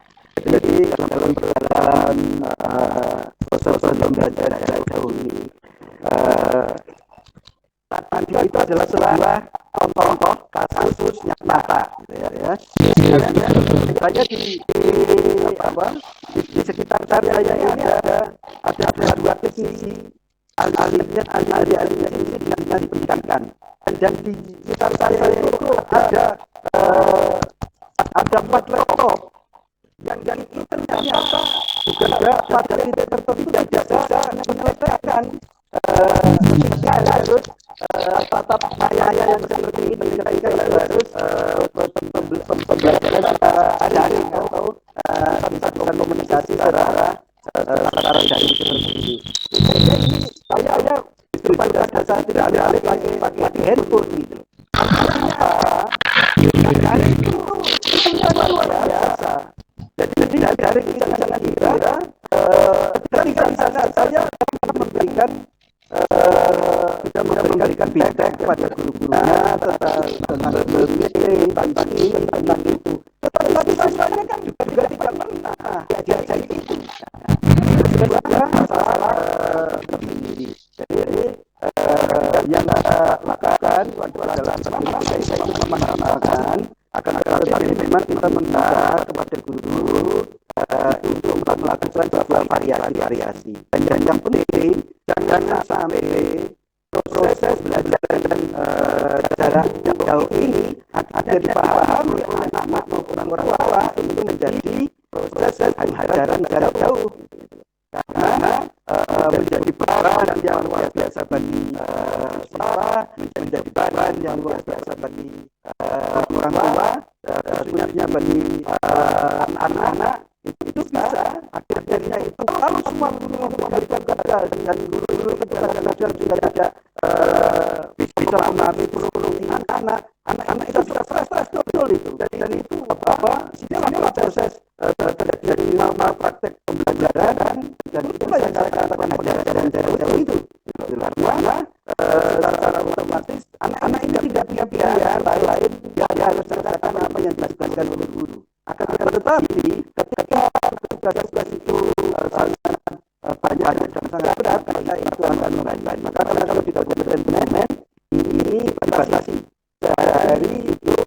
Jadi dalam perjalanan proses pembelajaran jarak jauh ini, tadi itu adalah sebuah contoh kasus nyata, gitu ya. Saya di sekitar saya ini ada dua teknisi ahlinya ini yang dipendidikan, dan di sekitar saya itu ada 4 laptop yang itu ternyata juga pada titik tertentu tidak bisa menyelesaikan harus tatap saya yang seperti ini ketika harus pembelajaran secara daring atau bisa melakukan komunikasi secara daring seperti ini. Jadi saya pada dasar tidak ada pakai handphone gitu. Dari itu luar biasa. Jadi dari kita kira ketika di sana saya memberikan feedback kepada guru-gurunya tentang meeting, tentang itu. Tetapi sebenarnya kan juga tidak pernah diajak itu. Sebenarnya masalah sendiri. Jadi yang lakukan adalah saya memastikan akan tetapi memang kita minta kepada guru-guru untuk melakukan sebuah variasi. Dan yang penting jangan sampai proses belajar dan jarak jauh ini ada dipahami oleh anak-anak maupun orang tua untuk menjadi proses pembelajaran jarak jauh. Karena menjadi beban yang luar biasa bagi sekolah, menjadi beban yang luar biasa bagi orang tua, khususnya bagi anak-anak itu bisa akhirnya itu kalau semua guru memberikan gagal dan guru-guru kadang-kadang juga tidak bisa memahami perkembangan anak-anak itu sudah stres betul itu dan itu inilah proses terjadi normal praktek pembelajaran dan itulah yang saya katakan pembelajaran jarak jauh itu karena secara otomatis anak-anak ini tidak punya pilihan lain yang harus melakukan apa yang dilakukan oleh guru. Akan tetapi ketika tugas-tugas itu sangat banyak dan sangat berat, maka itu akan membantu. Maka kalau kita benar-benar ini batasi dari itu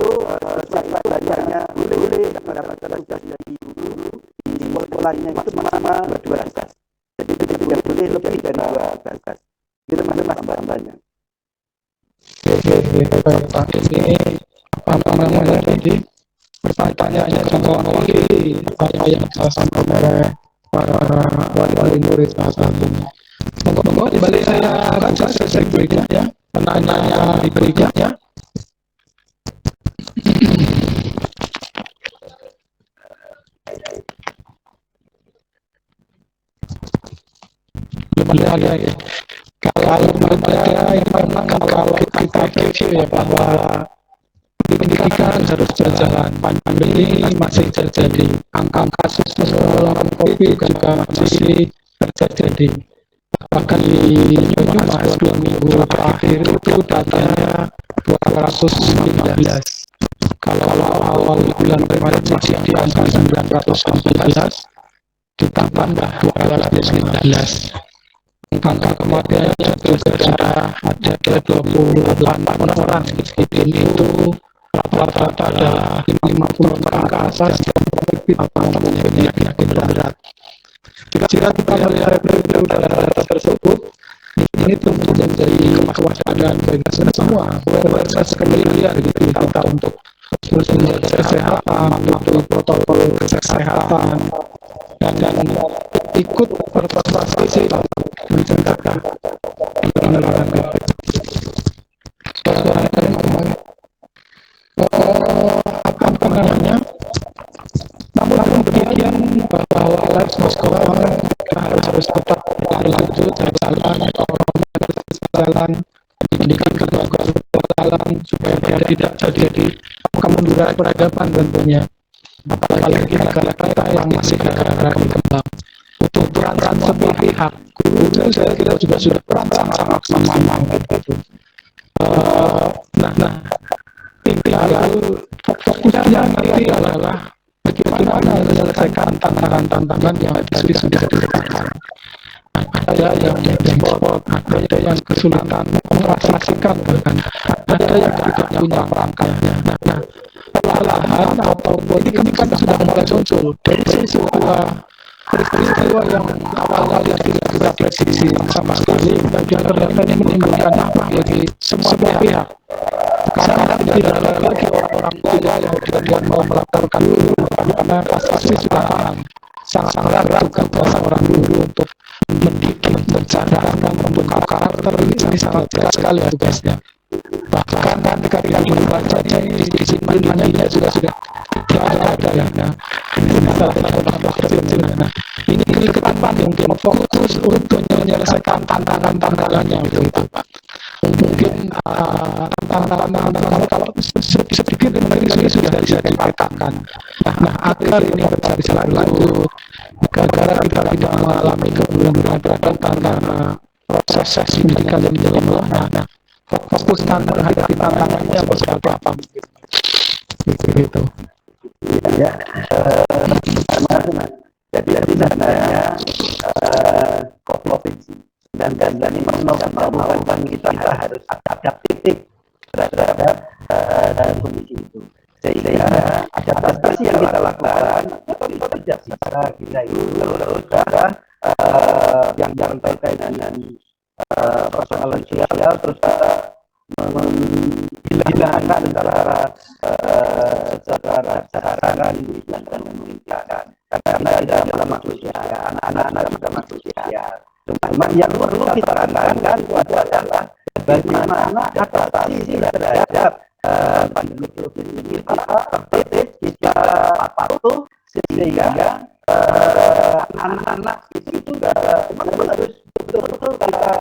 belajarnya boleh mendapatkan tugas dari guru di sekolahnya itu selama 2 kelas. Jadi tidak boleh lebih dari 2 kelas. Itu tambah-tambahnya. Pak, ini apa namanya tadi pertanyaannya kronologi apa yang disampaikan oleh para wali murid saat ini. Monggo kembali saya baca sesi berikutnya, pertanyaan berikutnya. Belum ada ya. Kalau menurut saya ini memang kalau kita review ya bahwa pendidikan harus berjalan, pandemi masih terjadi, angka kasus penularan COVID juga masih terjadi. Bahkan di Banyumas 2 minggu terakhir itu datanya 215. Kalau awal bulan kemarin masih di angka 919, ditambah 215. Angka kematiannya juga ada 28 orang sekitar itu rata-rata ada 50 orang ke atas yang COVID atau penyakit berat. Jika kita melihat review data tersebut, ini tentu menjadi kewaspadaan bagi kita semua. Awareness kemudian kita untuk menjaga kesehatan, untuk protokol kesehatan, dan ikut berpartisipasi mencegah penularan COVID. Apa namanya? Namun demikian bahwa live sekolah harus tetap berlanjut jalan, ekonomi jalan, pendidikan juga berjalan supaya tidak terjadi kemunduran peradaban tentunya. Apalagi negara-negara yang masih negara berkembang. Untuk peran semua pihak, guru saya kira juga sudah peran sangat maksimal gitu. Nah, tinggal fokusnya nanti adalah bagaimana menyelesaikan tantangan-tantangan yang tadi sudah disebutkan. Ada yang sport, ada yang kesulitan mengoperasikan, bahkan ada yang tidak punya perangkatnya. Nah, perlahan ataupun ini kan sudah mulai muncul dari sebuah peristiwa yang awalnya tidak bisa prediksi sama sekali, kemudian ternyata ini menimbulkan dampak bagi semua pihak. Sekarang tidak ada lagi orang-orang tua yang kemudian mau melaporkan dulu, karena pasti sudah paham. Sangat juga bahasa orang dulu untuk mendidik, mencadarkan, membentuk karakter ini sangat berat sekali tugasnya. Bahkan ketika tidak dibaca di sini mandinya juga sudah tidak ada ya. Nah, ini salah satu kecil. Nah, ini ke depan mungkin fokus untuk menyelesaikan tantangan-tantangannya begitu Pak. Mungkin tantangan kalau sedikit ini sudah bisa dipetakan. Nah, agar ini bisa lanjut, agar kita tidak mengalami kemunduran karena proses pendidikan yang menjadi melemah. Nah, fokus menghadapi tantangannya seperti apa gitu. Ya, jadi sebenarnya provinsi dan ini membutuhkan kita harus adaptif terhadap kondisi itu. Sehingga adaptasi yang kita lakukan itu tidak bisa kita itu yang terkait dengan persoalan sosial terus menghilangkan secara individual dan menghilangkan karena tidak ada manusia, anak-anak tidak manusia. Cuma yang perlu kita katakan adalah bagaimana adaptasi terhadap pandemi COVID ini kita patuh sehingga anak-anak itu juga harus betul-betul kita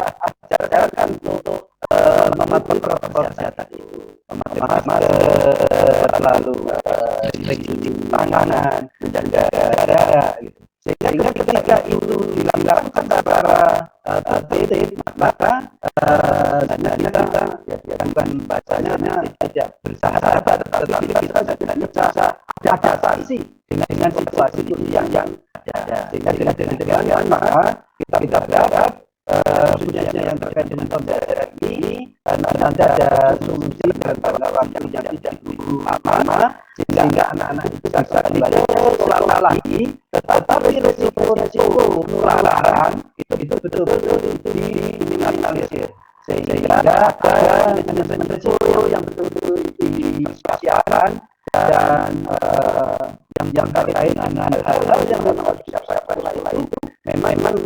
ajarkan untuk mematuhi protokol kesehatan itu, memakai masker, lalu mencuci tangan, menjaga jarak, gitu. Sehingga ketika itu dilakukan secara tertib, maka sebenarnya kita bukan bacanya tidak bersahabat, tetapi kita bisa adaptasi dengan situasi yang ada. Sehingga dengan demikian maka kita berharap khususnya yang terkait dengan pembelajaran ini nanti ada solusi dan kawan-kawan yang tidak dulu lama sehingga anak-anak itu bisa kembali sekolah lagi, tetapi risiko penularan itu betul-betul diminimalisir sehingga ada manajemen risiko yang betul-betul dipersiapkan dan yang terkait dengan hal-hal yang memang harus disiapkan lain-lain memang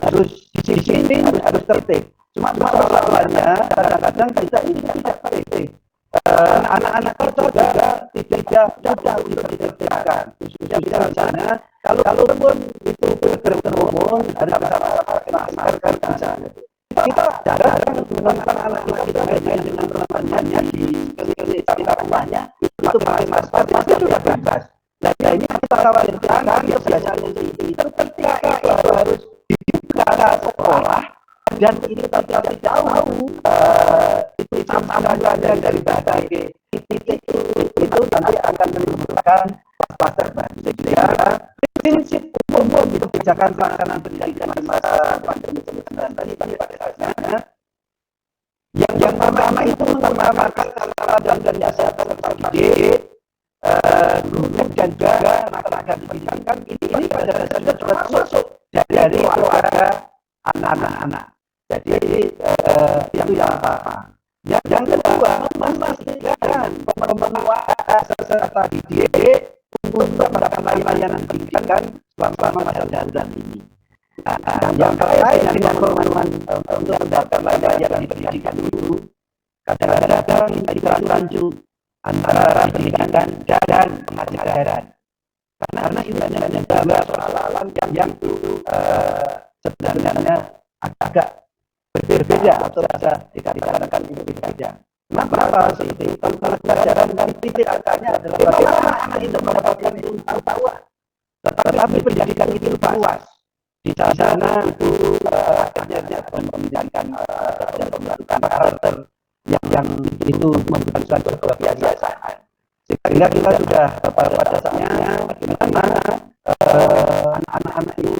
harus disiplin, harus tertib. Cuma masalahnya kadang-kadang kita ini tidak tertib. Anak-anak kita juga tidak mudah untuk ditertibkan. Khususnya di sana, kalau pun itu berkerumun, ada masyarakat misalnya. Kita jarang menggunakan anak-anak kita dengan teman-temannya di sekitar rumahnya itu pakai masker, pasti sudah bebas. Nah, ini kita khawatirkan dia biasanya itu ketika harus dibuka sekolah dan ini kita tidak tahu itu sama-sama dari berbagai titik itu nanti akan menimbulkan kluster baru. Sehingga prinsip umum itu kebijakan pelaksanaan pendidikan di masa pandemi COVID-19 tadi pada dasarnya yang pertama itu mengutamakan kesehatan dan kesehatan terdidik, guru dan juga tenaga pendidikan ini pada dasarnya juga masuk dari keluarga anak-anak. Jadi yang apa? Yang kedua memastikan pemenuhan serta didik untuk mendapatkan layanan pendidikan selama masa darurat ini. Yang terkait dengan pemenuhan untuk mendapatkan layanan pendidikan dulu, kadang-kadang kita lanjut antara pendidikan dan pengajaran. Karena ini hanya dua soal-soal yang sebenarnya agak berbeda atau bisa dikatakan itu berbeda. Kenapa seperti itu? Kalau pelajaran dan titik angkanya adalah bagaimana anak itu mendapatkan pengetahuan. Tetapi pendidikan itu luas. Di sana guru akhirnya pembentukan karakter, yang itu membutuhkan sebuah kebiasaan. Sehingga kita sudah pada saatnya bagaimana anak-anak itu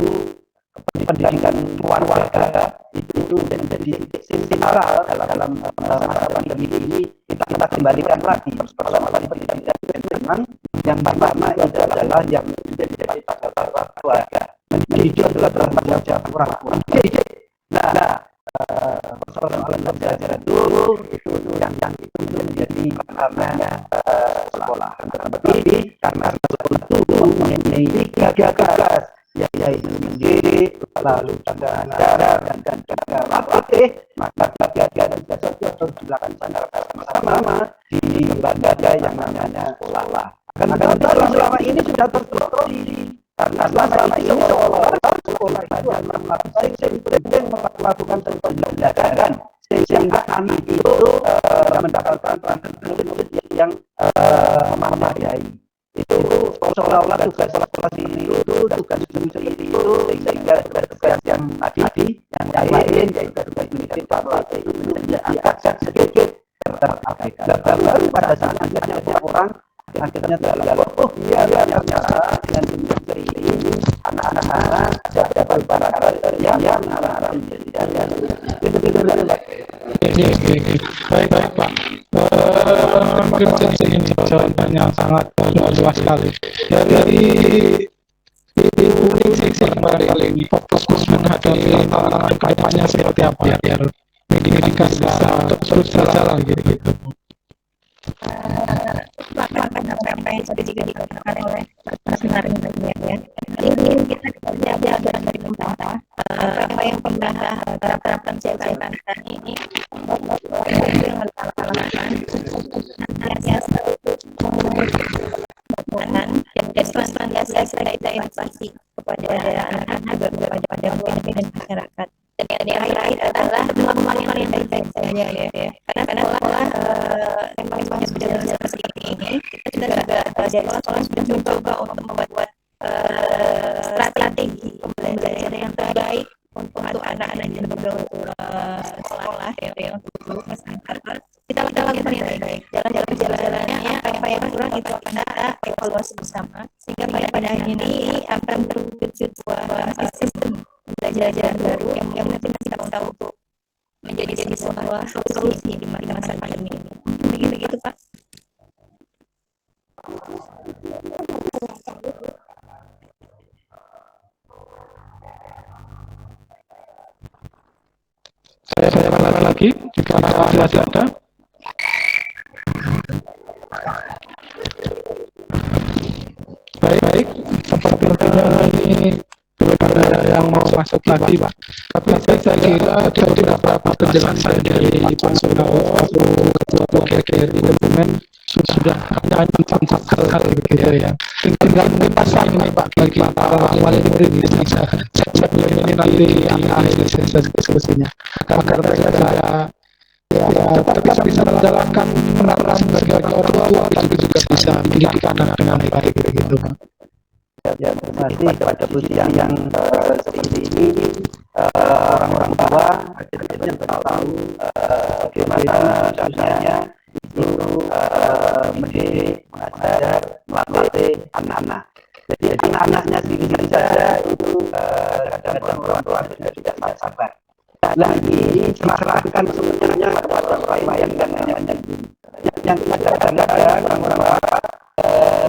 pendidikan keluarga itu menjadi sentral dalam masa pandemi ini. Kita kembalikan lagi persoalan pendidikan memang yang pertama itu adalah yang menjadi tanggung keluarga. Mendidik adalah tanggung jawab orang tua. Nah, persoalan pembelajaran dulu itu yang itu menjadi namanya sekolah. Tetapi karena sekolah itu mempunyai tiga gagas, yaitu mendidik, lalu juga acara dan juga latih, maka tiga gagas itu harus dilakukan bersama-sama di lembaga yang namanya sekolah. Karena selama ini sudah terkontroli. Karena selama ini seolah-olah sekolah itu adalah melakukan pembelajaran sehingga anak itu mendapatkan murid yang memadai. Itu seolah-olah tugas sekolah itu tugas itu sehingga tugas yang tadi yang lain yaitu tugas itu menjadi agak sedikit terabaikan. Baru pada saat akhirnya terlalu iya ternyata dengan industri ini anak-anak ada beberapa yang anak-anak Baik Pak. Mungkin saya ingin jawaban yang sangat luas sekali dari Ibu Ningsih kali ini fokus menghadapi tantangan kedepannya seperti apa biar pendidikan bisa terus berjalan gitu. Apa yang sudah juga dikatakan oleh Mas Narin ya. Ini kita belajar dari pemerintah apa yang pemerintah terapkan sejak ini dengan alasan dan edukasi kepada anak-anak kepada warga dan masyarakat. Dan yang lain adalah kemampuan yang baik saja ya. Karena sekolah memang sudah seperti ini. Kita juga dari sekolah sudah mencoba untuk membuat strategi pembelajaran yang terbaik untuk anak-anak yang sekolah ya untuk masyarakat. Kita lakukan yang baik. Dalam perjalanannya apa yang kurang itu akan kita evaluasi bersama sehingga pada akhir ini akan terwujud sebuah sistem pembelajaran baru yang nanti kita tahu untuk menjadi sebuah solusi di masa pandemi ini. Begitu Pak. Saya ulangi lagi jika masih ada. Baik, sepertinya ini ada yang mau masuk lagi Pak. Tapi saya kira ada beberapa penjelasan dari Pak Sunawo atau Ketua PGRI Kebumen sudah menyampaikan hal-hal begitu ya. Tinggal mungkin pasang ini Pak bagi para wali murid bisa sebelum ini nanti akhir diskusinya agar mereka tetap bisa menjalankan peran sebagai orang tua tapi juga bisa mendidik anak dengan baik begitu Pak. Ya, pasti pada usia yang seperti ini orang-orang tua akhirnya tahu bagaimana caranya itu mendidik, mengajar, melatih anak-anak. Jadi anak-anaknya sendiri saja itu kadang-kadang orang tua sudah tidak sabar. Nah ini diserahkan sebenarnya kepada orang lain yang kadang-kadang orang-orang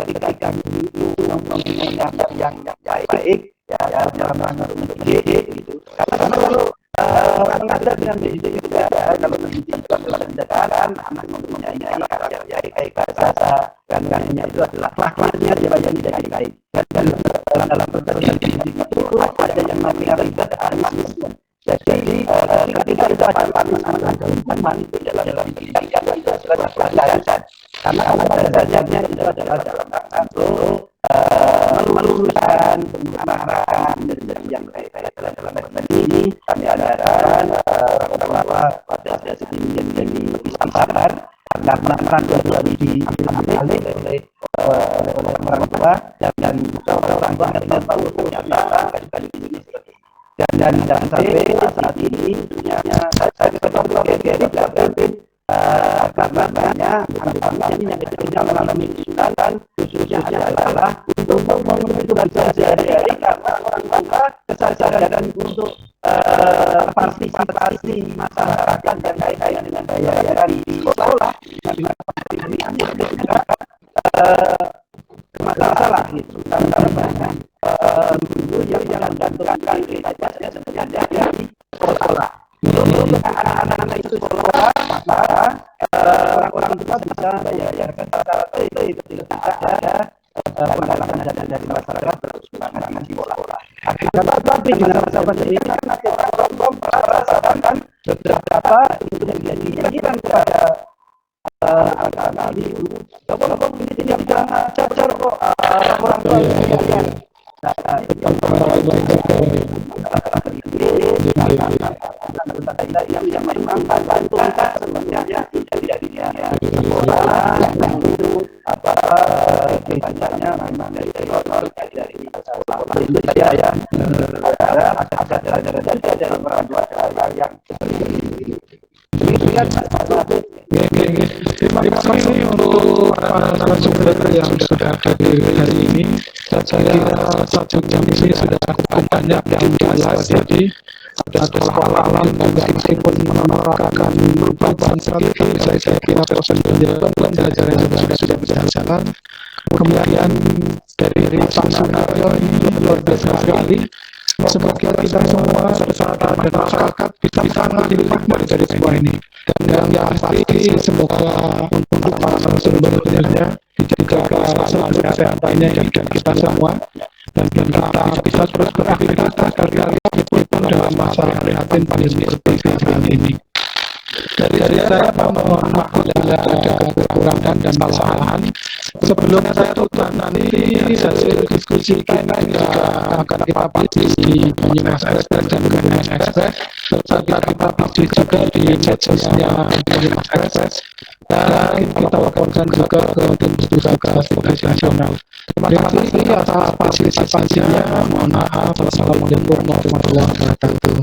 ketika itu mempunyai yang baik ya dalam mendidik gitu. Karena kalau orang ngajar dengan mendidik juga kalau mendidik dalam pendidikan anak mempunyai karakter yang baik bahasa dan lainnya itu adalah akhlaknya dia yang menjadi baik dan dalam proses pendidikan itu ada yang namanya riba dan manusia. Jadi ketika itu ada teman itu dalam pendidikan itu adalah pelajaran karena pelajarannya itu adalah dalam rangka untuk meluruskan mengarahkan dan yang baik dalam ini kami adakan orang tua pada dasar ini menjadi lebih sabar karena peran dua diambil alih oleh orang tua dan orang tua harus tahu ternyata kan ini seperti dan sampai saat ini tentunya saya sebagai PGRI karena ambil ini yang kita mengalami kesulitan khususnya adalah untuk memenuhi kebutuhan sehari-hari karena orang tua kesadaran untuk partisipasi masyarakat dan kaitan dengan daya di sekolah masalah gitu karena banyak guru yang menggantungkan aktivitasnya sebenarnya dari sekolah. Untuk anak-anak itu sekolah, maka orang tua bisa bayarkan secara itu tidak ada penggalangan dana dari masyarakat terus menggunakan sekolah. Tapi di masa pandemi ini karena orang tua merasakan beberapa itu yang dijanjikan kepada anak-anak itu, kalau ini tidak cacar kok orang tua yang yang memang bantuan sebenarnya tidak sekolah itu apa misalnya memang dari sekolah itu saja ya ada orang tua yang Terima kasih untuk para narasumber yang sudah hadir hari ini. Saya kira 1 jam ini sudah cukup banyak yang jelas. Jadi ada soal-soal yang meskipun menerapkan perubahan strategi, saya kira proses pembelajaran juga sudah berjalan. Kemudian dari Pak Sunaryo ini luar biasa sekali. Semoga kita semua beserta masyarakat bisa mengambil hikmah dari semua ini. Dan yang pasti semoga untuk para narasumbernya dijaga kesehatannya dan kita semua, dan kita bisa terus beraktivitas meskipun dalam masa prihatin pandemi seperti ini. Dari saya mohon maaf bila ada kekurangan dan kesalahan. Sebelum saya tutup nanti hasil diskusi kita akan kita publish di Banyumas Express dan Banyumas Express, serta kita publish juga di medsosnya Banyumas Express, dan kita laporkan juga ke tim pusaka Studi Nasional. Terima kasih atas partisipasinya. Mohon maaf. Wassalamualaikum warahmatullahi wabarakatuh.